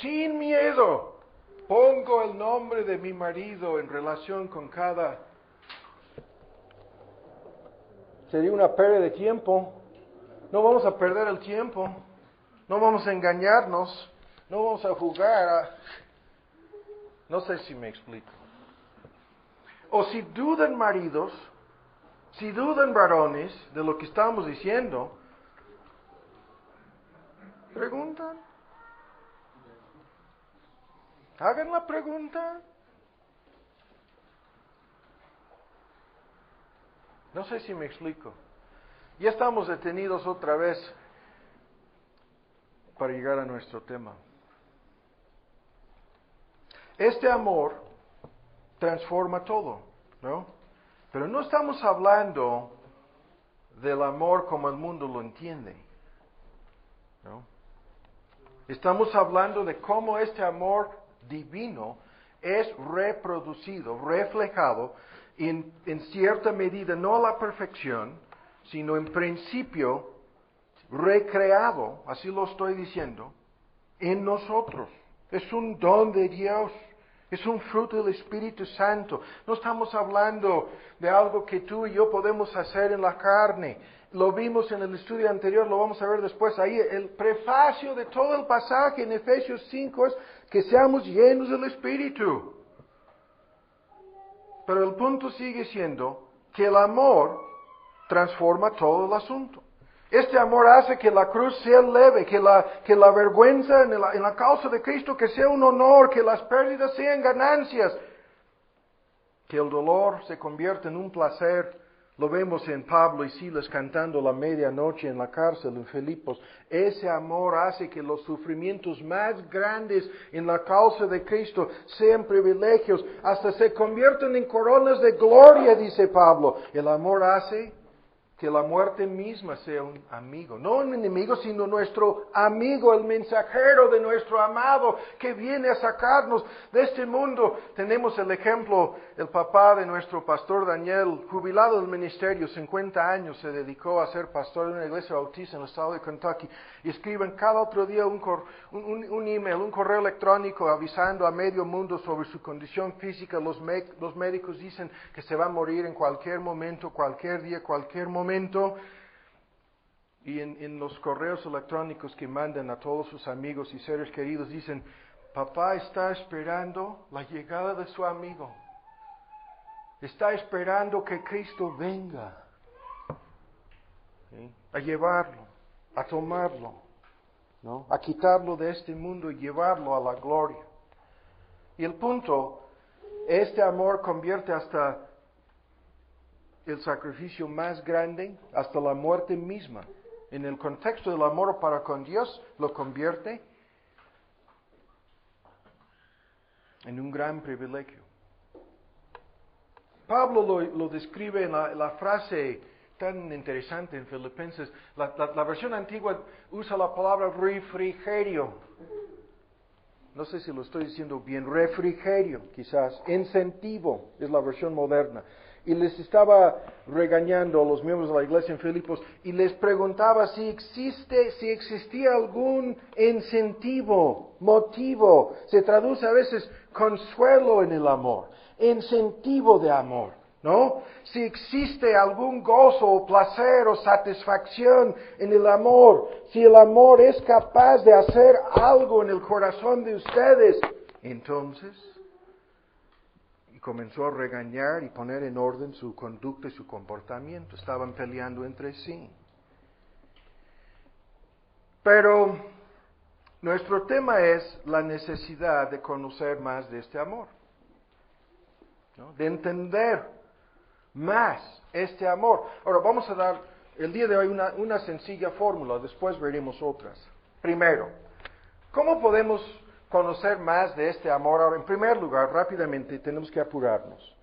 A: sin miedo pongo el nombre de mi marido en relación con cada... Sería una pérdida de tiempo. No vamos a perder el tiempo. No vamos a engañarnos. No vamos a jugar. No sé si me explico. O si dudan maridos, si dudan varones de lo que estamos diciendo, preguntan. Hagan la pregunta. No sé si me explico. Ya estamos detenidos otra vez para llegar a nuestro tema. Este amor transforma todo, ¿no? Pero no estamos hablando del amor como el mundo lo entiende, ¿no? Estamos hablando de cómo este amor divino es reproducido, reflejado en cierta medida, no a la perfección, sino en principio recreado, así lo estoy diciendo, en nosotros. Es un don de Dios. Es un fruto del Espíritu Santo. No estamos hablando de algo que tú y yo podemos hacer en la carne. Lo vimos en el estudio anterior, lo vamos a ver después. Ahí el prefacio de todo el pasaje en Efesios 5 es que seamos llenos del Espíritu. Pero el punto sigue siendo que el amor transforma todo el asunto. Este amor hace que la cruz sea leve, que la vergüenza en la causa de Cristo que sea un honor, que las pérdidas sean ganancias, que el dolor se convierta en un placer. Lo vemos en Pablo y Silas cantando la medianoche en la cárcel en Filipos. Ese amor hace que los sufrimientos más grandes en la causa de Cristo sean privilegios, hasta se convierten en coronas de gloria, dice Pablo. El amor hace que la muerte misma sea un amigo, no un enemigo, sino nuestro amigo, el mensajero de nuestro amado, que viene a sacarnos de este mundo. Tenemos el ejemplo, el papá de nuestro pastor Daniel, jubilado del ministerio, 50 años, se dedicó a ser pastor de una iglesia bautista en el estado de Kentucky, y escriben cada otro día un email, un correo electrónico avisando a medio mundo sobre su condición física. Los médicos dicen que se va a morir en cualquier momento, cualquier día, cualquier momento. Y en los correos electrónicos que mandan a todos sus amigos y seres queridos dicen: papá está esperando la llegada de su amigo, está esperando que Cristo venga, ¿sí?, a llevarlo, a tomarlo, ¿no?, a quitarlo de este mundo y llevarlo a la gloria. Y el punto, este amor convierte hasta el sacrificio más grande, hasta la muerte misma, en el contexto del amor para con Dios, lo convierte en un gran privilegio. Pablo lo describe en la frase tan interesante en Filipenses. La versión antigua usa la palabra refrigerio. No sé si lo estoy diciendo bien, refrigerio quizás, incentivo es la versión moderna. y les estaba regañando a los miembros de la iglesia en Filipos y les preguntaba si existía algún incentivo, motivo. Se traduce a veces consuelo en el amor, incentivo de amor, ¿no? Si existe algún gozo o placer o satisfacción en el amor, si el amor es capaz de hacer algo en el corazón de ustedes, entonces, y comenzó a regañar y poner en orden su conducta y su comportamiento. Estaban peleando entre sí. Pero nuestro tema es la necesidad de conocer más de este amor, ¿no? De entender más este amor. Ahora vamos a dar el día de hoy una sencilla fórmula, después veremos otras. Primero, ¿cómo podemos conocer más de este amor? Ahora, en primer lugar, rápidamente, tenemos que apurarnos.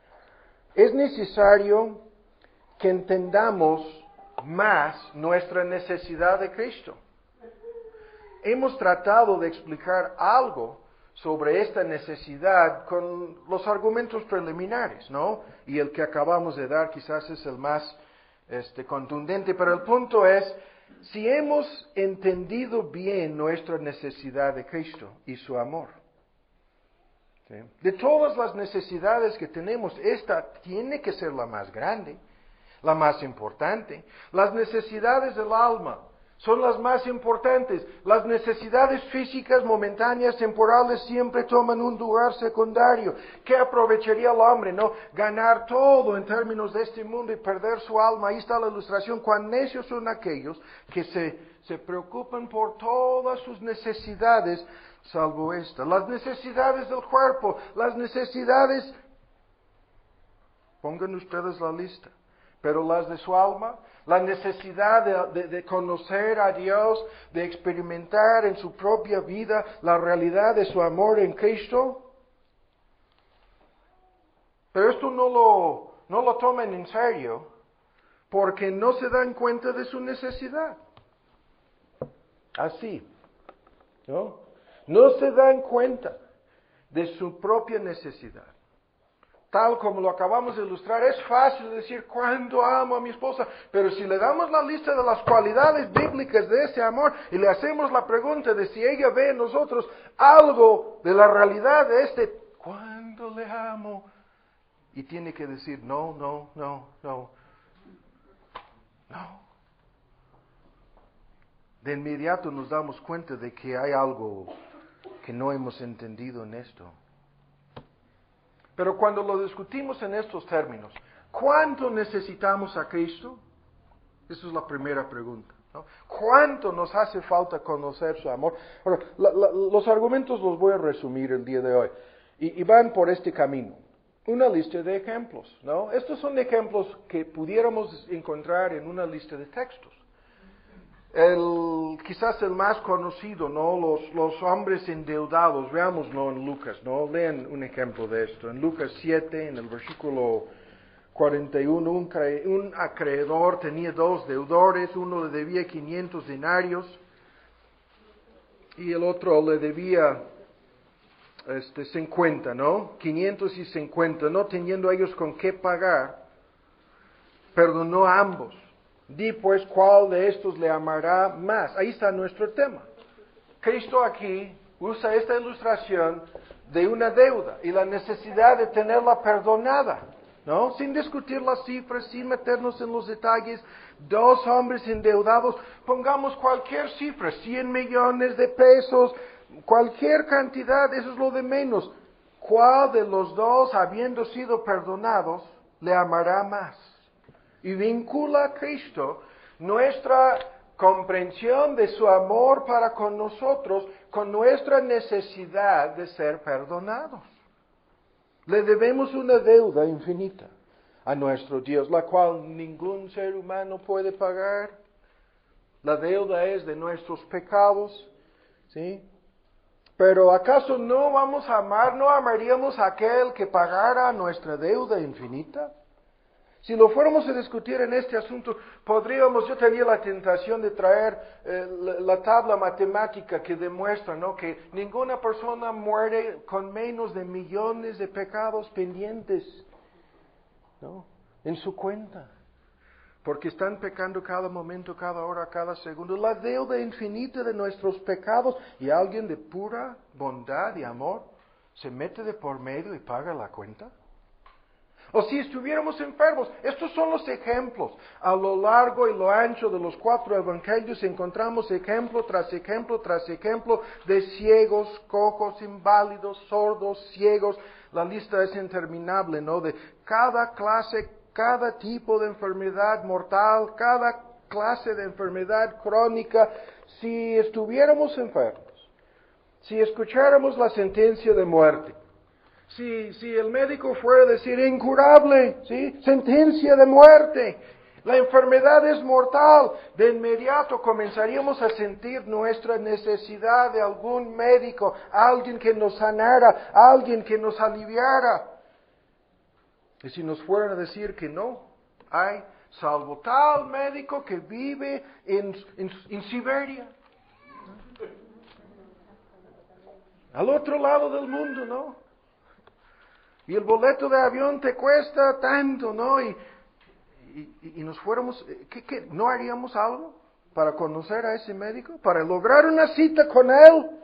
A: Es necesario que entendamos más nuestra necesidad de Cristo. Hemos tratado de explicar algo sobre esta necesidad con los argumentos preliminares, ¿no? Y el que acabamos de dar quizás es el más contundente, pero el punto es, si hemos entendido bien nuestra necesidad de Cristo y su amor, ¿sí? De todas las necesidades que tenemos, esta tiene que ser la más grande, la más importante. Las necesidades del alma son las más importantes. Las necesidades físicas, momentáneas, temporales, siempre toman un lugar secundario. ¿Qué aprovecharía el hombre, no? Ganar todo en términos de este mundo y perder su alma. Ahí está la ilustración. Cuán necios son aquellos que se preocupan por todas sus necesidades, salvo esta. Las necesidades del cuerpo, las necesidades, pongan ustedes la lista, pero las de su alma, la necesidad de conocer a Dios, de experimentar en su propia vida la realidad de su amor en Cristo. Pero esto no lo toman en serio porque no se dan cuenta de su necesidad. Así, ¿no? No se dan cuenta de su propia necesidad. Tal como lo acabamos de ilustrar, es fácil decir cuánto amo a mi esposa, pero si le damos la lista de las cualidades bíblicas de ese amor y le hacemos la pregunta de si ella ve en nosotros algo de la realidad de cuánto le amo, y tiene que decir no. De inmediato nos damos cuenta de que hay algo que no hemos entendido en esto. Pero cuando lo discutimos en estos términos, ¿cuánto necesitamos a Cristo? Esa es la primera pregunta, ¿no? ¿Cuánto nos hace falta conocer su amor? Ahora, los argumentos los voy a resumir el día de hoy. Y van por este camino. Una lista de ejemplos, ¿no? Estos son ejemplos que pudiéramos encontrar en una lista de textos. Quizás el más conocido, ¿no? Los hombres endeudados, veámoslo en Lucas, ¿no? Lean un ejemplo de esto. En Lucas 7, en el versículo 41, un acreedor tenía 2 deudores, uno le debía 500 denarios y el otro le debía 50, ¿no? 500 y 50, no teniendo ellos con qué pagar, perdonó a ambos. Di pues cuál de estos le amará más. Ahí está nuestro tema. Cristo aquí usa esta ilustración de una deuda y la necesidad de tenerla perdonada, ¿no? Sin discutir las cifras, sin meternos en los detalles. 2 hombres endeudados, pongamos cualquier cifra, 100 millones de pesos, cualquier cantidad, eso es lo de menos. ¿Cuál de los 2, habiendo sido perdonados, le amará más? Y vincula a Cristo nuestra comprensión de su amor para con nosotros con nuestra necesidad de ser perdonados. Le debemos una deuda infinita a nuestro Dios, la cual ningún ser humano puede pagar. La deuda es de nuestros pecados, ¿sí? Pero ¿acaso no vamos a amar, no amaríamos a aquel que pagara nuestra deuda infinita? Si lo fuéramos a discutir en este asunto, yo tenía la tentación de traer la tabla matemática que demuestra, ¿no?, que ninguna persona muere con menos de millones de pecados pendientes, ¿no? en su cuenta. Porque están pecando cada momento, cada hora, cada segundo. La deuda infinita de nuestros pecados. Y alguien de pura bondad y amor se mete de por medio y paga la cuenta. O si estuviéramos enfermos. Estos son los ejemplos. A lo largo y lo ancho de los 4 evangelios encontramos ejemplo tras ejemplo tras ejemplo de ciegos, cojos, inválidos, sordos, ciegos. La lista es interminable, ¿no? De cada clase, cada tipo de enfermedad mortal, cada clase de enfermedad crónica. Si estuviéramos enfermos, si escucháramos la sentencia de muerte, si el médico fuera a decir incurable, ¿sí? Sentencia de muerte, la enfermedad es mortal, de inmediato comenzaríamos a sentir nuestra necesidad de algún médico, alguien que nos sanara, alguien que nos aliviara. Y si nos fueran a decir que no, hay salvo tal médico que vive en Siberia, al otro lado del mundo, ¿no? Y el boleto de avión te cuesta tanto, ¿no? Y nos fuéramos, ¿qué? ¿No haríamos algo para conocer a ese médico? ¿Para lograr una cita con él?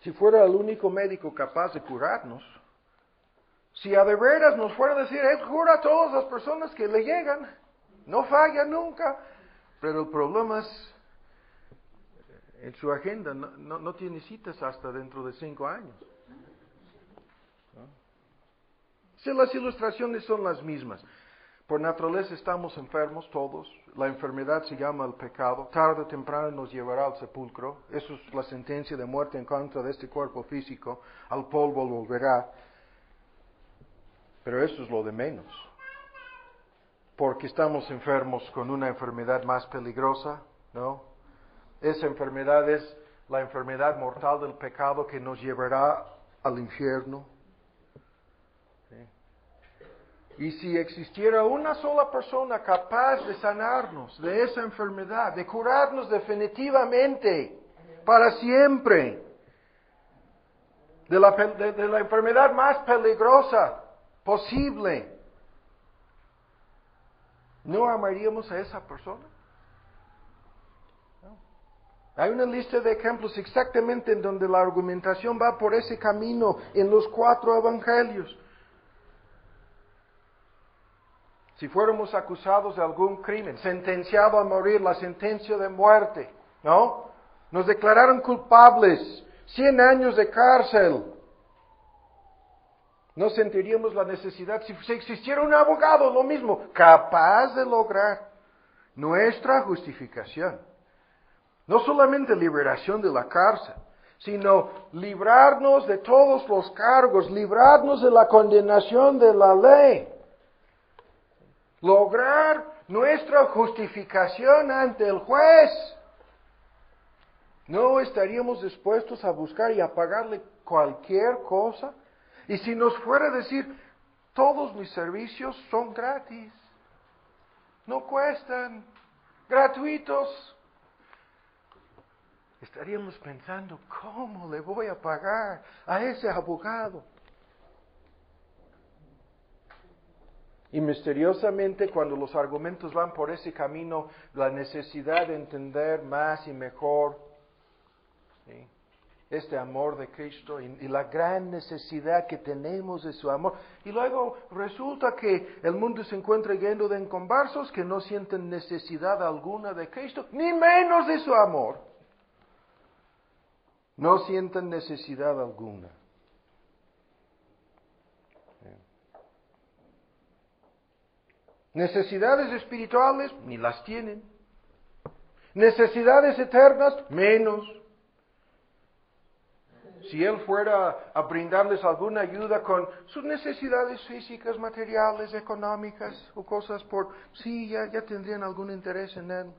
A: Si fuera el único médico capaz de curarnos. Si a de veras nos fuera a decir, él cura a todas las personas que le llegan. No falla nunca. Pero el problema es, en su agenda no tiene citas hasta dentro de 5 años. Si las ilustraciones son las mismas. Por naturaleza estamos enfermos todos. La enfermedad se llama el pecado. Tarde o temprano nos llevará al sepulcro. Eso es la sentencia de muerte en contra de este cuerpo físico. Al polvo volverá. Pero eso es lo de menos. Porque estamos enfermos con una enfermedad más peligrosa, ¿no? Esa enfermedad es la enfermedad mortal del pecado que nos llevará al infierno. Y si existiera una sola persona capaz de sanarnos de esa enfermedad, de curarnos definitivamente, para siempre, de la enfermedad más peligrosa posible, ¿no amaríamos a esa persona? No. Hay una lista de ejemplos exactamente en donde la argumentación va por ese camino en los 4 evangelios. Si fuéramos acusados de algún crimen, sentenciado a morir, la sentencia de muerte, ¿no? Nos declararon culpables, 100 años de cárcel. No sentiríamos la necesidad, si existiera un abogado, lo mismo, capaz de lograr nuestra justificación. No solamente liberación de la cárcel, sino librarnos de todos los cargos, librarnos de la condenación de la ley. Lograr nuestra justificación ante el juez. ¿No estaríamos dispuestos a buscar y a pagarle cualquier cosa? Y si nos fuera a decir, todos mis servicios son gratis, no cuestan, gratuitos, estaríamos pensando, ¿cómo le voy a pagar a ese abogado? Y misteriosamente, cuando los argumentos van por ese camino, la necesidad de entender más y mejor, ¿sí?, este amor de Cristo y la gran necesidad que tenemos de su amor. Y luego resulta que el mundo se encuentra lleno de inconversos que no sienten necesidad alguna de Cristo, ni menos de su amor. No sienten necesidad alguna. Necesidades espirituales, ni las tienen. Necesidades eternas, menos. Si Él fuera a brindarles alguna ayuda con sus necesidades físicas, materiales, económicas o cosas por... Sí, ya tendrían algún interés en Él.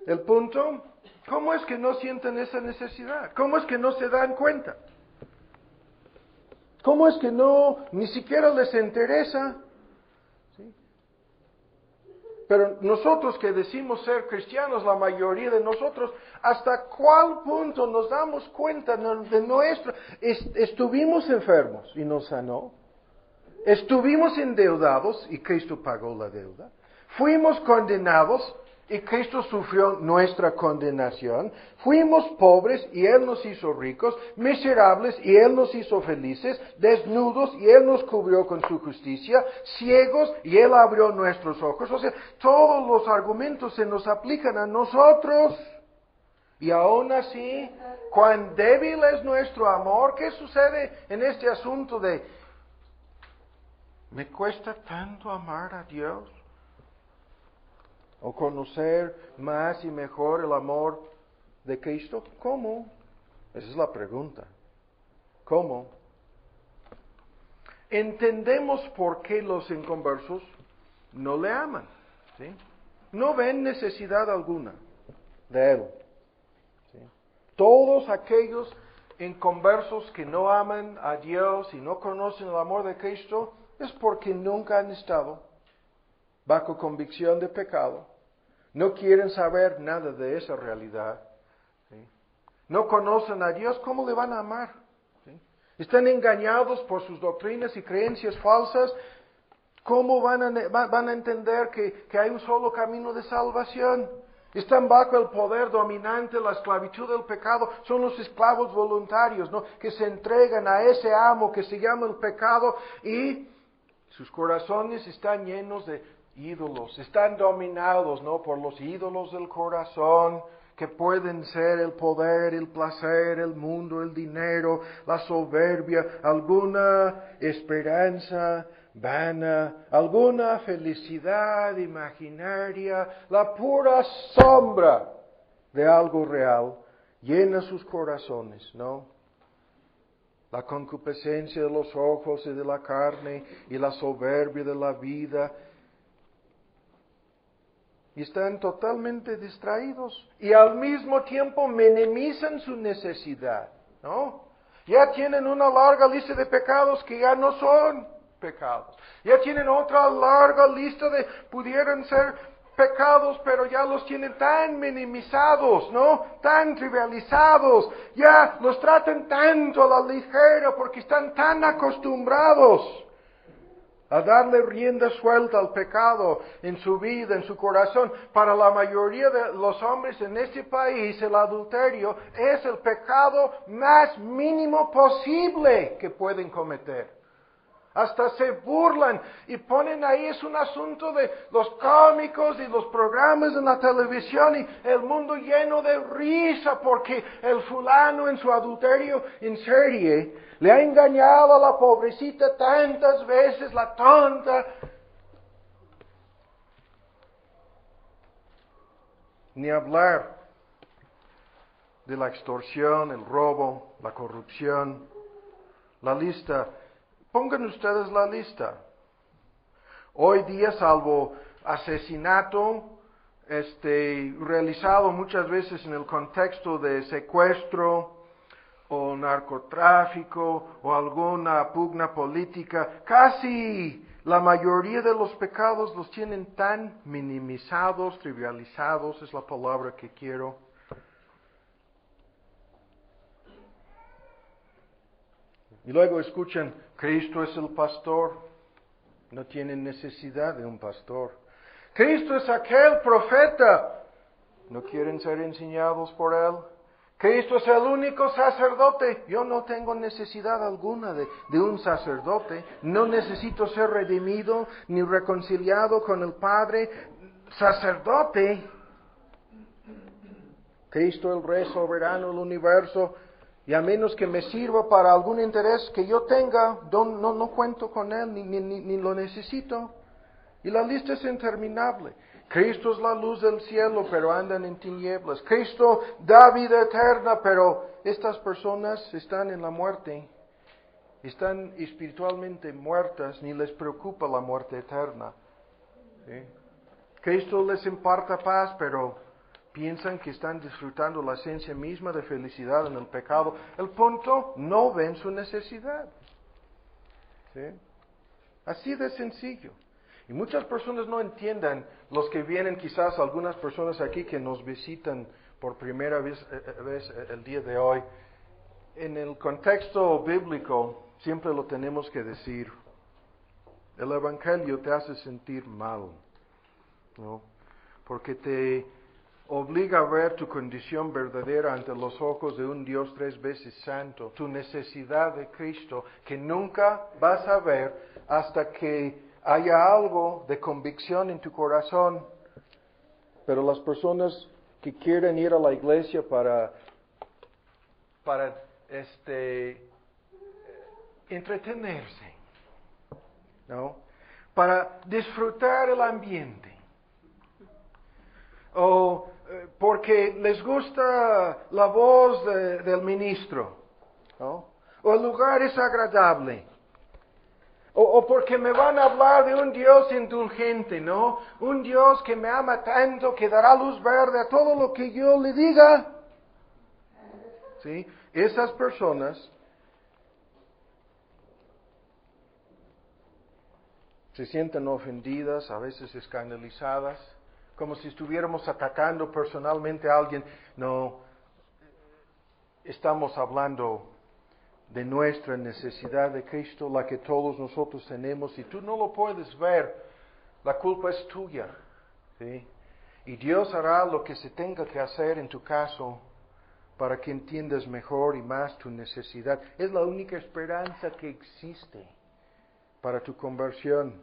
A: El punto, ¿cómo es que no sienten esa necesidad? ¿Cómo es que no se dan cuenta? ¿Cómo es que ni siquiera les interesa? ¿Sí? Pero nosotros que decimos ser cristianos, la mayoría de nosotros, ¿hasta cuál punto nos damos cuenta de nuestro? Estuvimos enfermos y nos sanó. Estuvimos endeudados y Cristo pagó la deuda. Fuimos condenados y Cristo sufrió nuestra condenación. Fuimos pobres y Él nos hizo ricos, miserables y Él nos hizo felices, desnudos y Él nos cubrió con su justicia, ciegos y Él abrió nuestros ojos. O sea, todos los argumentos se nos aplican a nosotros. Y aún así, cuán débil es nuestro amor. ¿Qué sucede en este asunto de, me cuesta tanto amar a Dios? ¿O conocer más y mejor el amor de Cristo? ¿Cómo? Esa es la pregunta. ¿Cómo? Entendemos por qué los inconversos no le aman. ¿Sí? No ven necesidad alguna de Él. ¿Sí? Todos aquellos inconversos que no aman a Dios y no conocen el amor de Cristo es porque nunca han estado bajo convicción de pecado, no quieren saber nada de esa realidad, ¿sí? No conocen a Dios, ¿cómo le van a amar? ¿Sí? Están engañados por sus doctrinas y creencias falsas, ¿cómo van a entender que hay un solo camino de salvación? Están bajo el poder dominante, la esclavitud del pecado, son los esclavos voluntarios, ¿no? Que se entregan a ese amo que se llama el pecado y sus corazones están llenos de ídolos, están dominados, ¿no? Por los ídolos del corazón, que pueden ser el poder, el placer, el mundo, el dinero, la soberbia, alguna esperanza vana, alguna felicidad imaginaria, la pura sombra de algo real, llena sus corazones, ¿no? La concupiscencia de los ojos y de la carne y la soberbia de la vida. Y están totalmente distraídos y al mismo tiempo minimizan su necesidad, ¿no? Ya tienen una larga lista de pecados que ya no son pecados. Ya tienen otra larga lista de pudieran ser pecados, pero ya los tienen tan minimizados, ¿no? Tan trivializados. Ya los tratan tanto a la ligera porque están tan acostumbrados a darle rienda suelta al pecado en su vida, en su corazón. Para la mayoría de los hombres en este país, el adulterio es el pecado más mínimo posible que pueden cometer. Hasta se burlan y ponen ahí, es un asunto de los cómicos y los programas en la televisión y el mundo lleno de risa porque el fulano en su adulterio en serie le ha engañado a la pobrecita tantas veces, la tonta. Ni hablar de la extorsión, el robo, la corrupción, la lista. Pongan ustedes la lista. Hoy día, salvo asesinato, realizado muchas veces en el contexto de secuestro o narcotráfico o alguna pugna política, casi la mayoría de los pecados los tienen tan minimizados, trivializados, es la palabra que quiero. Y luego escuchan, Cristo es el pastor, no tienen necesidad de un pastor. Cristo es aquel profeta, no quieren ser enseñados por Él. Cristo es el único sacerdote, yo no tengo necesidad alguna de un sacerdote, no necesito ser redimido ni reconciliado con el Padre. Sacerdote, Cristo el Rey soberano del universo, y a menos que me sirva para algún interés que yo tenga, no cuento con Él, ni lo necesito. Y la lista es interminable. Cristo es la luz del cielo, pero andan en tinieblas. Cristo da vida eterna, pero estas personas están en la muerte. Están espiritualmente muertas, ni les preocupa la muerte eterna. ¿Sí? Cristo les imparta paz, pero piensan que están disfrutando la esencia misma de felicidad en el pecado. El punto, no ven su necesidad. ¿Sí? Así de sencillo. Y muchas personas no entiendan, los que vienen quizás, algunas personas aquí que nos visitan por primera vez el día de hoy, en el contexto bíblico siempre lo tenemos que decir. El Evangelio te hace sentir mal, ¿no? Porque te obliga a ver tu condición verdadera ante los ojos de un Dios 3 veces santo, tu necesidad de Cristo, que nunca vas a ver hasta que haya algo de convicción en tu corazón. Pero las personas que quieren ir a la iglesia para entretenerse, ¿no? Para disfrutar el ambiente, o porque les gusta la voz del ministro, ¿no? O el lugar es agradable, o porque me van a hablar de un Dios indulgente, ¿no? Un Dios que me ama tanto, que dará luz verde a todo lo que yo le diga. ¿Sí? Esas personas se sienten ofendidas, a veces escandalizadas, como si estuviéramos atacando personalmente a alguien. No, estamos hablando de nuestra necesidad de Cristo, la que todos nosotros tenemos, y tú no lo puedes ver, la culpa es tuya, ¿sí? Y Dios hará lo que se tenga que hacer en tu caso para que entiendas mejor y más tu necesidad. Es la única esperanza que existe para tu conversión.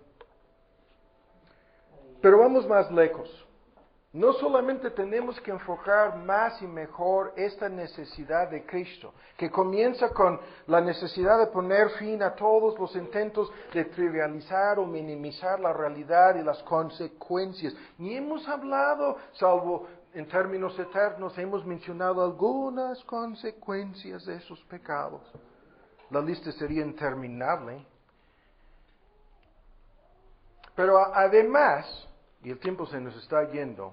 A: Pero vamos más lejos. No solamente tenemos que enfocar más y mejor esta necesidad de Cristo, que comienza con la necesidad de poner fin a todos los intentos de trivializar o minimizar la realidad y las consecuencias. Ni hemos hablado, salvo en términos eternos, hemos mencionado algunas consecuencias de esos pecados. La lista sería interminable. Pero además, y el tiempo se nos está yendo,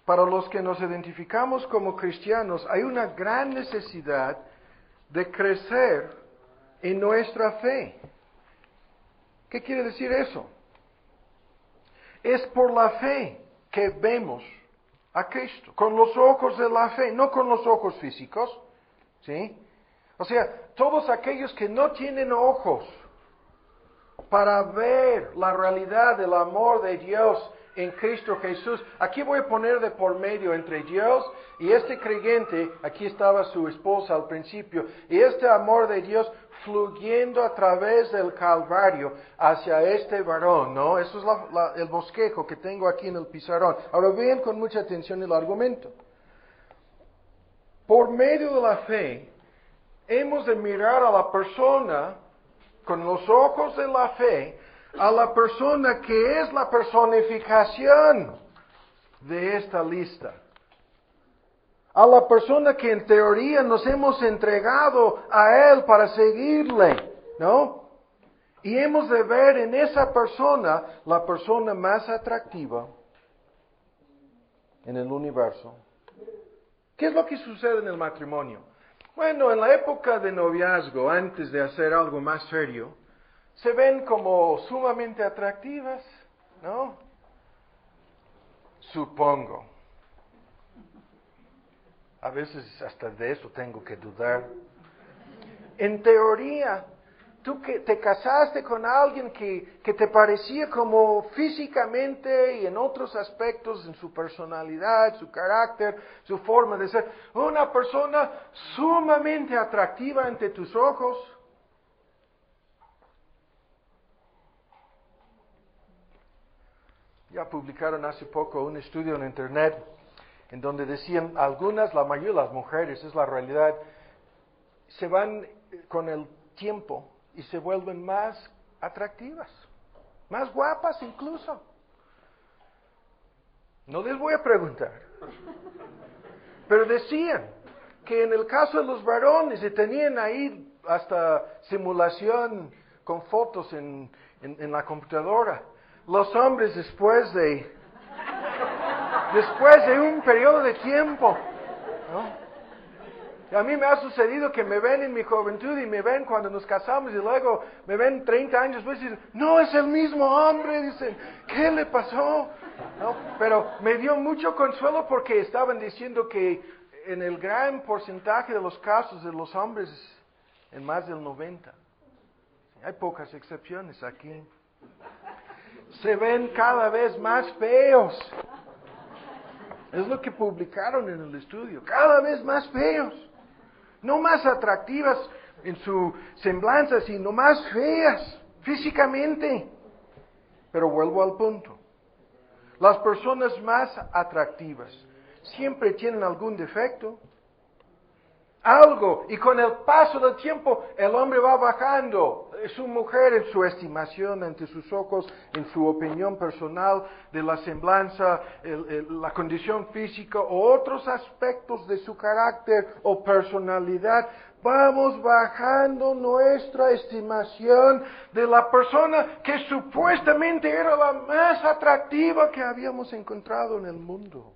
A: para los que nos identificamos como cristianos, hay una gran necesidad de crecer en nuestra fe. ¿Qué quiere decir eso? Es por la fe que vemos a Cristo, con los ojos de la fe, no con los ojos físicos, ¿sí? O sea, todos aquellos que no tienen ojos para ver la realidad del amor de Dios en Cristo Jesús. Aquí voy a poner de por medio entre Dios y este creyente. Aquí estaba su esposa al principio, y este amor de Dios fluyendo a través del Calvario hacia este varón, ¿no? Eso es el bosquejo que tengo aquí en el pizarrón. Ahora vean con mucha atención el argumento. Por medio de la fe, hemos de mirar a la persona con los ojos de la fe, a la persona que es la personificación de esta lista. A la persona que en teoría nos hemos entregado a Él para seguirle, ¿no? Y hemos de ver en esa persona la persona más atractiva en el universo. ¿Qué es lo que sucede en el matrimonio? Bueno, en la época de noviazgo, antes de hacer algo más serio, se ven como sumamente atractivas, ¿no? Supongo. A veces hasta de eso tengo que dudar. En teoría, tú que te casaste con alguien que te parecía como físicamente y en otros aspectos, en su personalidad, su carácter, su forma de ser, una persona sumamente atractiva ante tus ojos. Ya publicaron hace poco un estudio en internet en donde decían algunas, la mayoría de las mujeres, es la realidad, se van con el tiempo y se vuelven más atractivas, más guapas incluso. No les voy a preguntar. Pero decían que en el caso de los varones, y tenían ahí hasta simulación con fotos en la computadora, los hombres después de un periodo de tiempo, ¿no? A mí me ha sucedido que me ven en mi juventud y me ven cuando nos casamos y luego me ven 30 años después y dicen, no es el mismo hombre, dicen, ¿qué le pasó? ¿No? Pero me dio mucho consuelo porque estaban diciendo que en el gran porcentaje de los casos de los hombres, en más del 90%, hay pocas excepciones aquí, se ven cada vez más feos. Es lo que publicaron en el estudio, cada vez más feos. No más atractivas en su semblanza, sino más feas físicamente. Pero vuelvo al punto. Las personas más atractivas siempre tienen algún defecto. Algo. Y con el paso del tiempo, el hombre va bajando. Su mujer en su estimación ante sus ojos, en su opinión personal de la semblanza, la condición física o otros aspectos de su carácter o personalidad. Vamos bajando nuestra estimación de la persona que supuestamente era la más atractiva que habíamos encontrado en el mundo.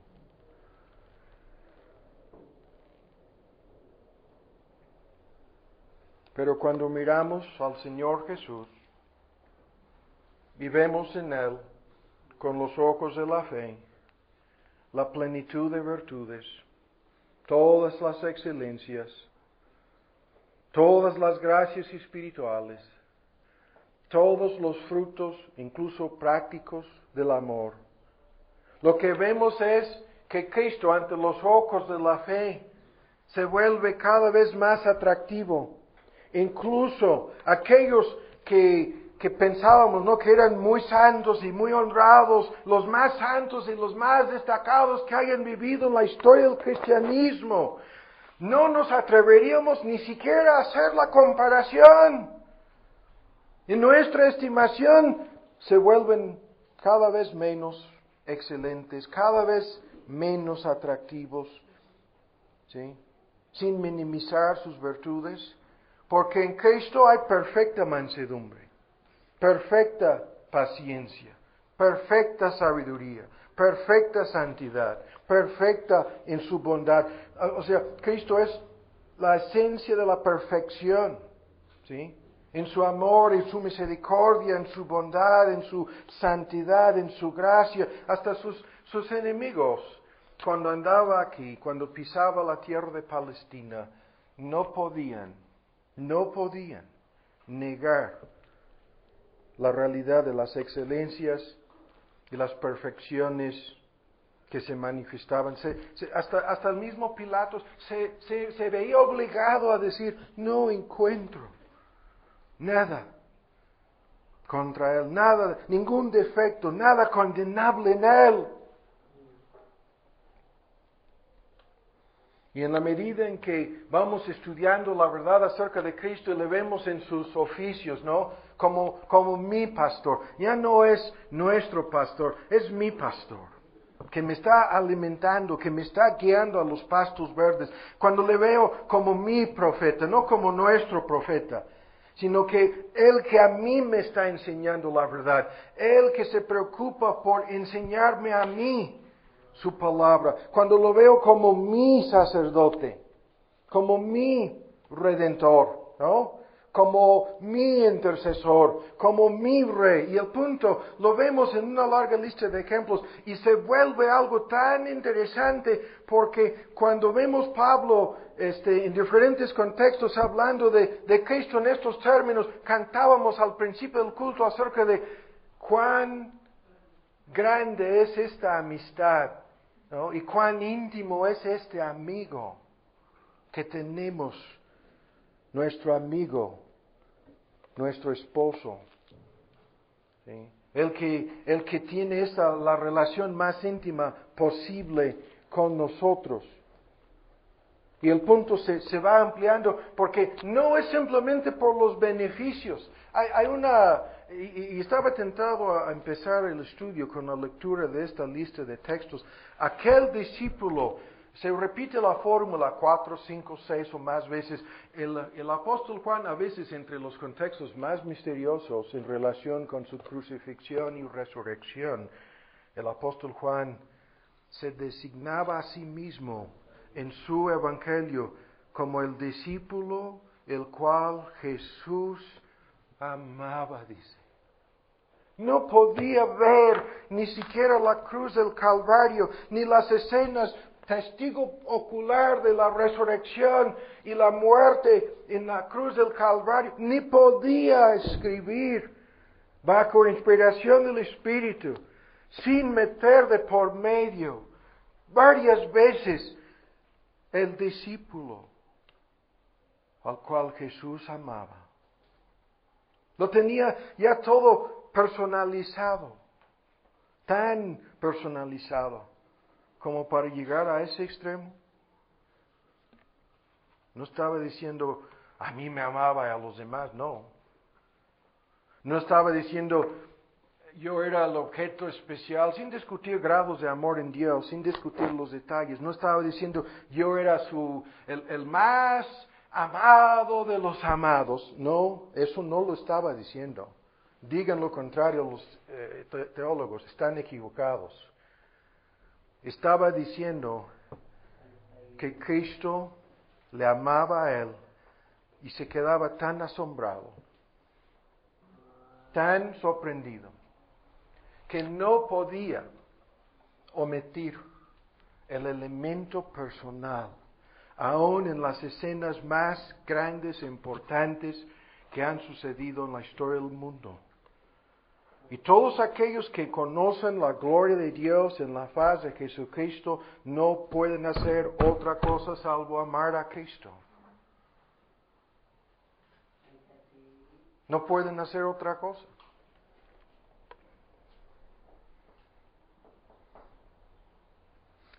A: Pero cuando miramos al Señor Jesús y vemos en Él, con los ojos de la fe, la plenitud de virtudes, todas las excelencias, todas las gracias espirituales, todos los frutos, incluso prácticos, del amor, lo que vemos es que Cristo, ante los ojos de la fe, se vuelve cada vez más atractivo. Incluso aquellos que pensábamos, ¿no?, que eran muy santos y muy honrados, los más santos y los más destacados que hayan vivido en la historia del cristianismo, no nos atreveríamos ni siquiera a hacer la comparación. En nuestra estimación se vuelven cada vez menos excelentes, cada vez menos atractivos, ¿sí?, sin minimizar sus virtudes. Porque en Cristo hay perfecta mansedumbre, perfecta paciencia, perfecta sabiduría, perfecta santidad, perfecta en su bondad. O sea, Cristo es la esencia de la perfección, ¿sí? En su amor, en su misericordia, en su bondad, en su santidad, en su gracia, hasta sus enemigos. Cuando andaba aquí, cuando pisaba la tierra de Palestina, no podían negar la realidad de las excelencias y las perfecciones que se manifestaban. Hasta el mismo Pilatos se veía obligado a decir, no encuentro nada contra él, nada, ningún defecto, nada condenable en él. Y en la medida en que vamos estudiando la verdad acerca de Cristo y le vemos en sus oficios, ¿no? Como mi pastor. Ya no es nuestro pastor, es mi pastor. Que me está alimentando, que me está guiando a los pastos verdes. Cuando le veo como mi profeta, no como nuestro profeta, sino que Él que a mí me está enseñando la verdad. Él que se preocupa por enseñarme a mí su palabra, cuando lo veo como mi sacerdote, como mi redentor, ¿no? Como mi intercesor, como mi rey. Y el punto lo vemos en una larga lista de ejemplos y se vuelve algo tan interesante porque cuando vemos Pablo en diferentes contextos hablando de Cristo en estos términos, cantábamos al principio del culto acerca de cuán grande es esta amistad, ¿no? Y cuán íntimo es este amigo que tenemos, nuestro amigo, nuestro esposo, ¿sí? El que tiene la relación más íntima posible con nosotros. Y el punto se va ampliando porque no es simplemente por los beneficios. Y estaba tentado a empezar el estudio con la lectura de esta lista de textos. Aquel discípulo, se repite la fórmula 4, 5, 6 o más veces. El apóstol Juan, a veces entre los contextos más misteriosos en relación con su crucifixión y resurrección, el apóstol Juan se designaba a sí mismo en su evangelio como el discípulo el cual Jesús amaba, dice. No podía ver ni siquiera la cruz del Calvario, ni las escenas, testigo ocular de la resurrección y la muerte en la cruz del Calvario, ni podía escribir bajo inspiración del Espíritu, sin meter de por medio varias veces el discípulo al cual Jesús amaba. Lo tenía ya todo personalizado, tan personalizado como para llegar a ese extremo. No estaba diciendo, a mí me amaba y a los demás, no. No estaba diciendo, yo era el objeto especial, sin discutir grados de amor en Dios, sin discutir los detalles. No estaba diciendo, yo era el más amado de los amados. No, eso no lo estaba diciendo. Digan lo contrario los teólogos, están equivocados. Estaba diciendo que Cristo le amaba a él y se quedaba tan asombrado, tan sorprendido, que no podía omitir el elemento personal, aún en las escenas más grandes e importantes que han sucedido en la historia del mundo. Y todos aquellos que conocen la gloria de Dios en la faz de Jesucristo no pueden hacer otra cosa salvo amar a Cristo. No pueden hacer otra cosa.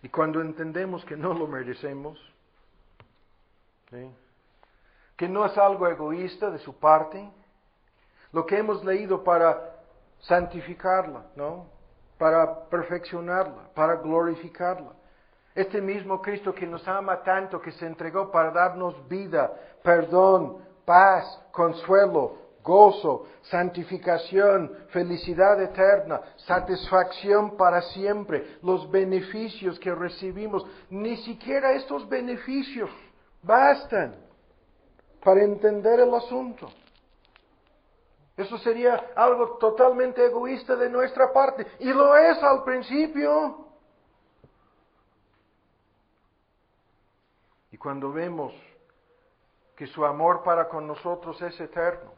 A: Y cuando entendemos que no lo merecemos, ¿sí?, que no es algo egoísta de su parte, lo que hemos leído para santificarla, ¿no?, para perfeccionarla, para glorificarla. Este mismo Cristo que nos ama tanto, que se entregó para darnos vida, perdón, paz, consuelo, gozo, santificación, felicidad eterna, satisfacción para siempre, los beneficios que recibimos. Ni siquiera estos beneficios bastan para entender el asunto. Eso sería algo totalmente egoísta de nuestra parte, y lo es al principio. Y cuando vemos que su amor para con nosotros es eterno,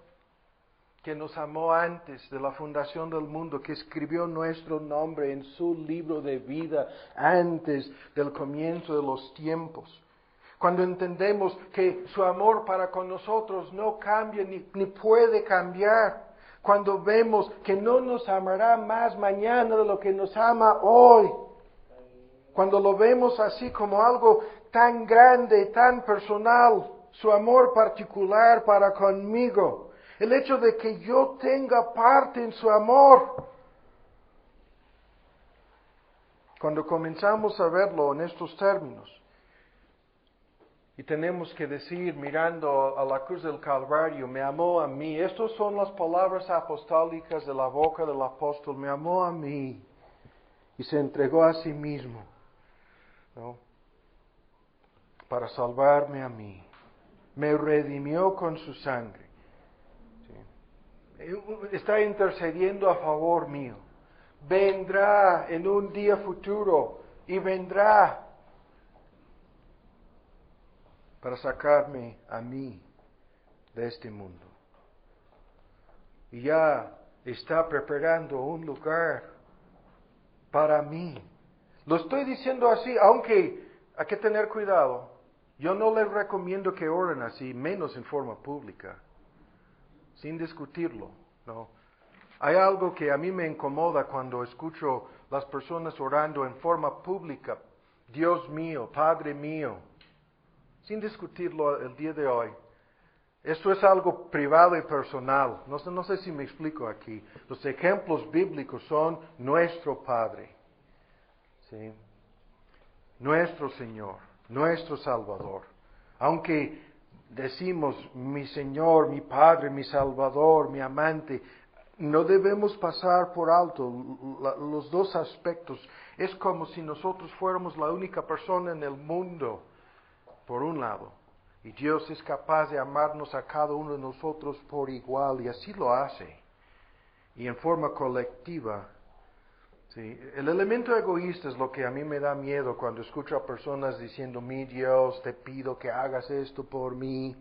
A: que nos amó antes de la fundación del mundo, que escribió nuestro nombre en su libro de vida antes del comienzo de los tiempos. Cuando entendemos que su amor para con nosotros no cambia ni puede cambiar. Cuando vemos que no nos amará más mañana de lo que nos ama hoy. Cuando lo vemos así como algo tan grande, tan personal, su amor particular para conmigo. El hecho de que yo tenga parte en su amor. Cuando comenzamos a verlo en estos términos, y tenemos que decir, mirando a la cruz del Calvario, me amó a mí. Estas son las palabras apostólicas de la boca del apóstol. Me amó a mí y se entregó a sí mismo, ¿no?, para salvarme a mí. Me redimió con su sangre. ¿Sí? Está intercediendo a favor mío. Vendrá en un día futuro y vendrá para sacarme a mí de este mundo. Y ya está preparando un lugar para mí. Lo estoy diciendo así, aunque hay que tener cuidado. Yo no les recomiendo que oren así, menos en forma pública, sin discutirlo, ¿no? Hay algo que a mí me incomoda cuando escucho las personas orando en forma pública. Dios mío, Padre mío, sin discutirlo el día de hoy. Esto es algo privado y personal. No sé si me explico aquí. Los ejemplos bíblicos son nuestro Padre, ¿sí?, nuestro Señor, nuestro Salvador. Aunque decimos mi Señor, mi Padre, mi Salvador, mi amante, no debemos pasar por alto los dos aspectos. Es como si nosotros fuéramos la única persona en el mundo, por un lado, Y Dios es capaz de amarnos a cada uno de nosotros por igual, y así lo hace. Y en forma colectiva. ¿Sí? El elemento egoísta es lo que a mí me da miedo cuando escucho a personas diciendo, mi Dios, te pido que hagas esto por mí.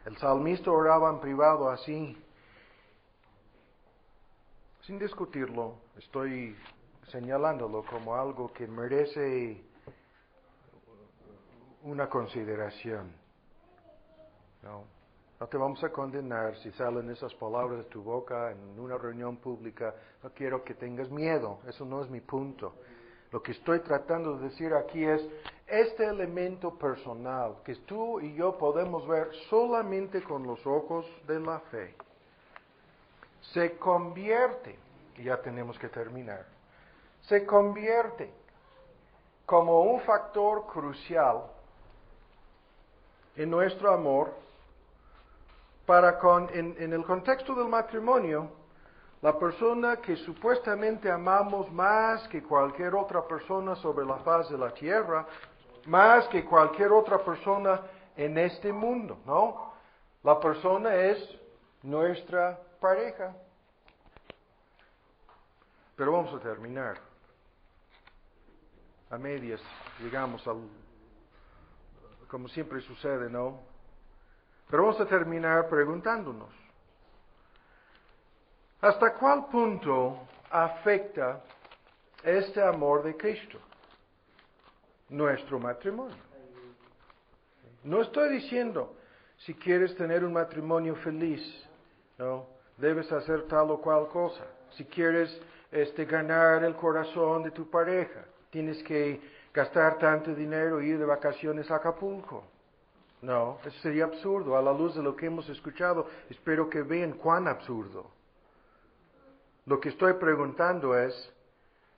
A: El salmista oraba en privado así. Sin discutirlo, estoy señalándolo como algo que merece una consideración. No te vamos a condenar si salen esas palabras de tu boca en una reunión pública. No quiero que tengas miedo, eso no es mi punto. Lo que estoy tratando de decir aquí es, este elemento personal que tú y yo podemos ver solamente con los ojos de la fe, se convierte, y ya tenemos que terminar, se convierte como un factor crucial en nuestro amor para en el contexto del matrimonio, la persona que supuestamente amamos más que cualquier otra persona sobre la faz de la tierra, más que cualquier otra persona en este mundo, ¿no? La persona es nuestra pareja. Pero vamos a terminar. A medias, llegamos como siempre sucede, ¿no? Pero vamos a terminar preguntándonos, ¿hasta cuál punto afecta este amor de Cristo nuestro matrimonio? No estoy diciendo, si quieres tener un matrimonio feliz, ¿no? Debes hacer tal o cual cosa. Si quieres ganar el corazón de tu pareja, tienes que gastar tanto dinero e ir de vacaciones a Acapulco. No, eso sería absurdo. A la luz de lo que hemos escuchado, espero que vean cuán absurdo. Lo que estoy preguntando es,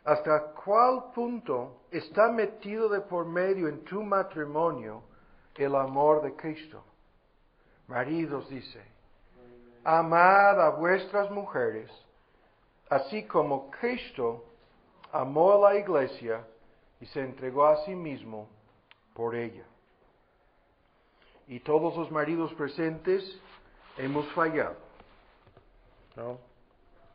A: ¿hasta cuál punto está metido de por medio en tu matrimonio el amor de Cristo? Maridos, dice, amad a vuestras mujeres, así como Cristo amó a la iglesia y se entregó a sí mismo por ella. Y todos los maridos presentes hemos fallado, ¿no?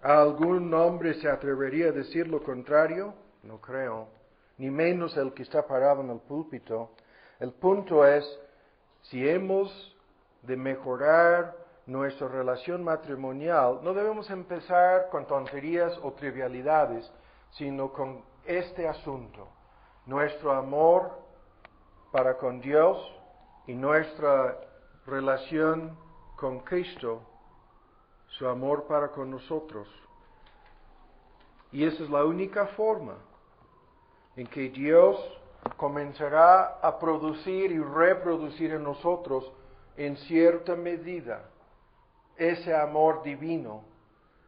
A: ¿Algún hombre se atrevería a decir lo contrario? No creo, ni menos el que está parado en el púlpito. El punto es, si hemos de mejorar nuestra relación matrimonial, no debemos empezar con tonterías o trivialidades, sino con este asunto, nuestro amor para con Dios y nuestra relación con Cristo, su amor para con nosotros. Y esa es la única forma en que Dios comenzará a producir y reproducir en nosotros, en cierta medida, ese amor divino.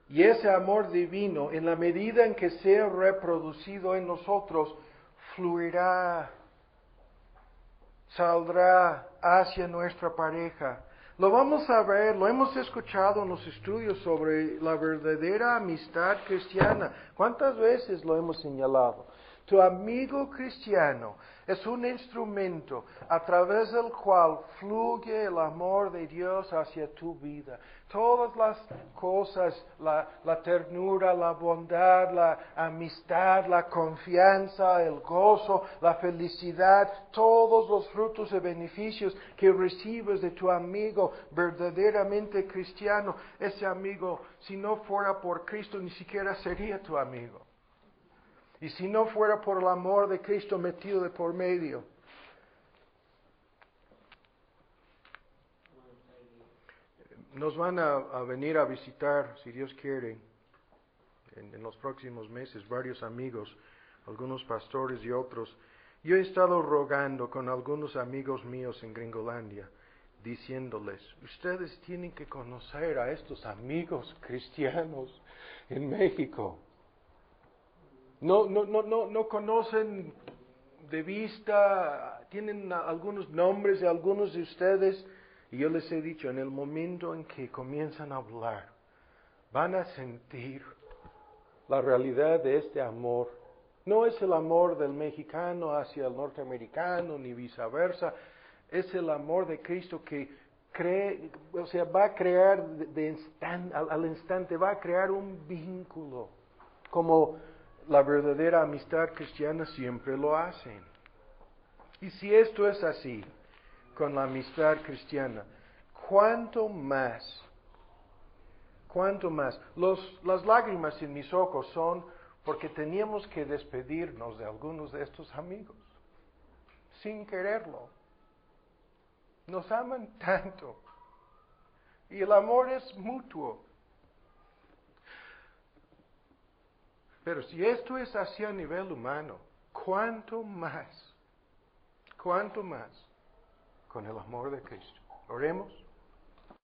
A: Y ese amor divino, en la medida en que sea reproducido en nosotros, fluirá, saldrá hacia nuestra pareja. Lo vamos a ver, lo hemos escuchado en los estudios sobre la verdadera amistad cristiana. ¿Cuántas veces lo hemos señalado? Tu amigo cristiano es un instrumento a través del cual fluye el amor de Dios hacia tu vida. Todas las cosas, la ternura, la bondad, la amistad, la confianza, el gozo, la felicidad, todos los frutos y beneficios que recibes de tu amigo verdaderamente cristiano, ese amigo, si no fuera por Cristo, ni siquiera sería tu amigo. Y si no fuera por el amor de Cristo metido de por medio. Nos van a venir a visitar, si Dios quiere, en los próximos meses, varios amigos, algunos pastores y otros. Yo he estado rogando con algunos amigos míos en Gringolandia, diciéndoles, ustedes tienen que conocer a estos amigos cristianos en México. No conocen de vista, tienen algunos nombres de algunos de ustedes, y yo les he dicho, en el momento en que comienzan a hablar, van a sentir la realidad de este amor. No es el amor del mexicano hacia el norteamericano, ni viceversa. Es el amor de Cristo que va a crear al instante, va a crear un vínculo, como la verdadera amistad cristiana siempre lo hacen. Y si esto es así con la amistad cristiana, ¿cuánto más? Las lágrimas en mis ojos son porque teníamos que despedirnos de algunos de estos amigos, sin quererlo. Nos aman tanto. Y el amor es mutuo. Pero si esto es así a nivel humano, ¿cuánto más? ¿Cuánto más con el amor de Cristo? Oremos.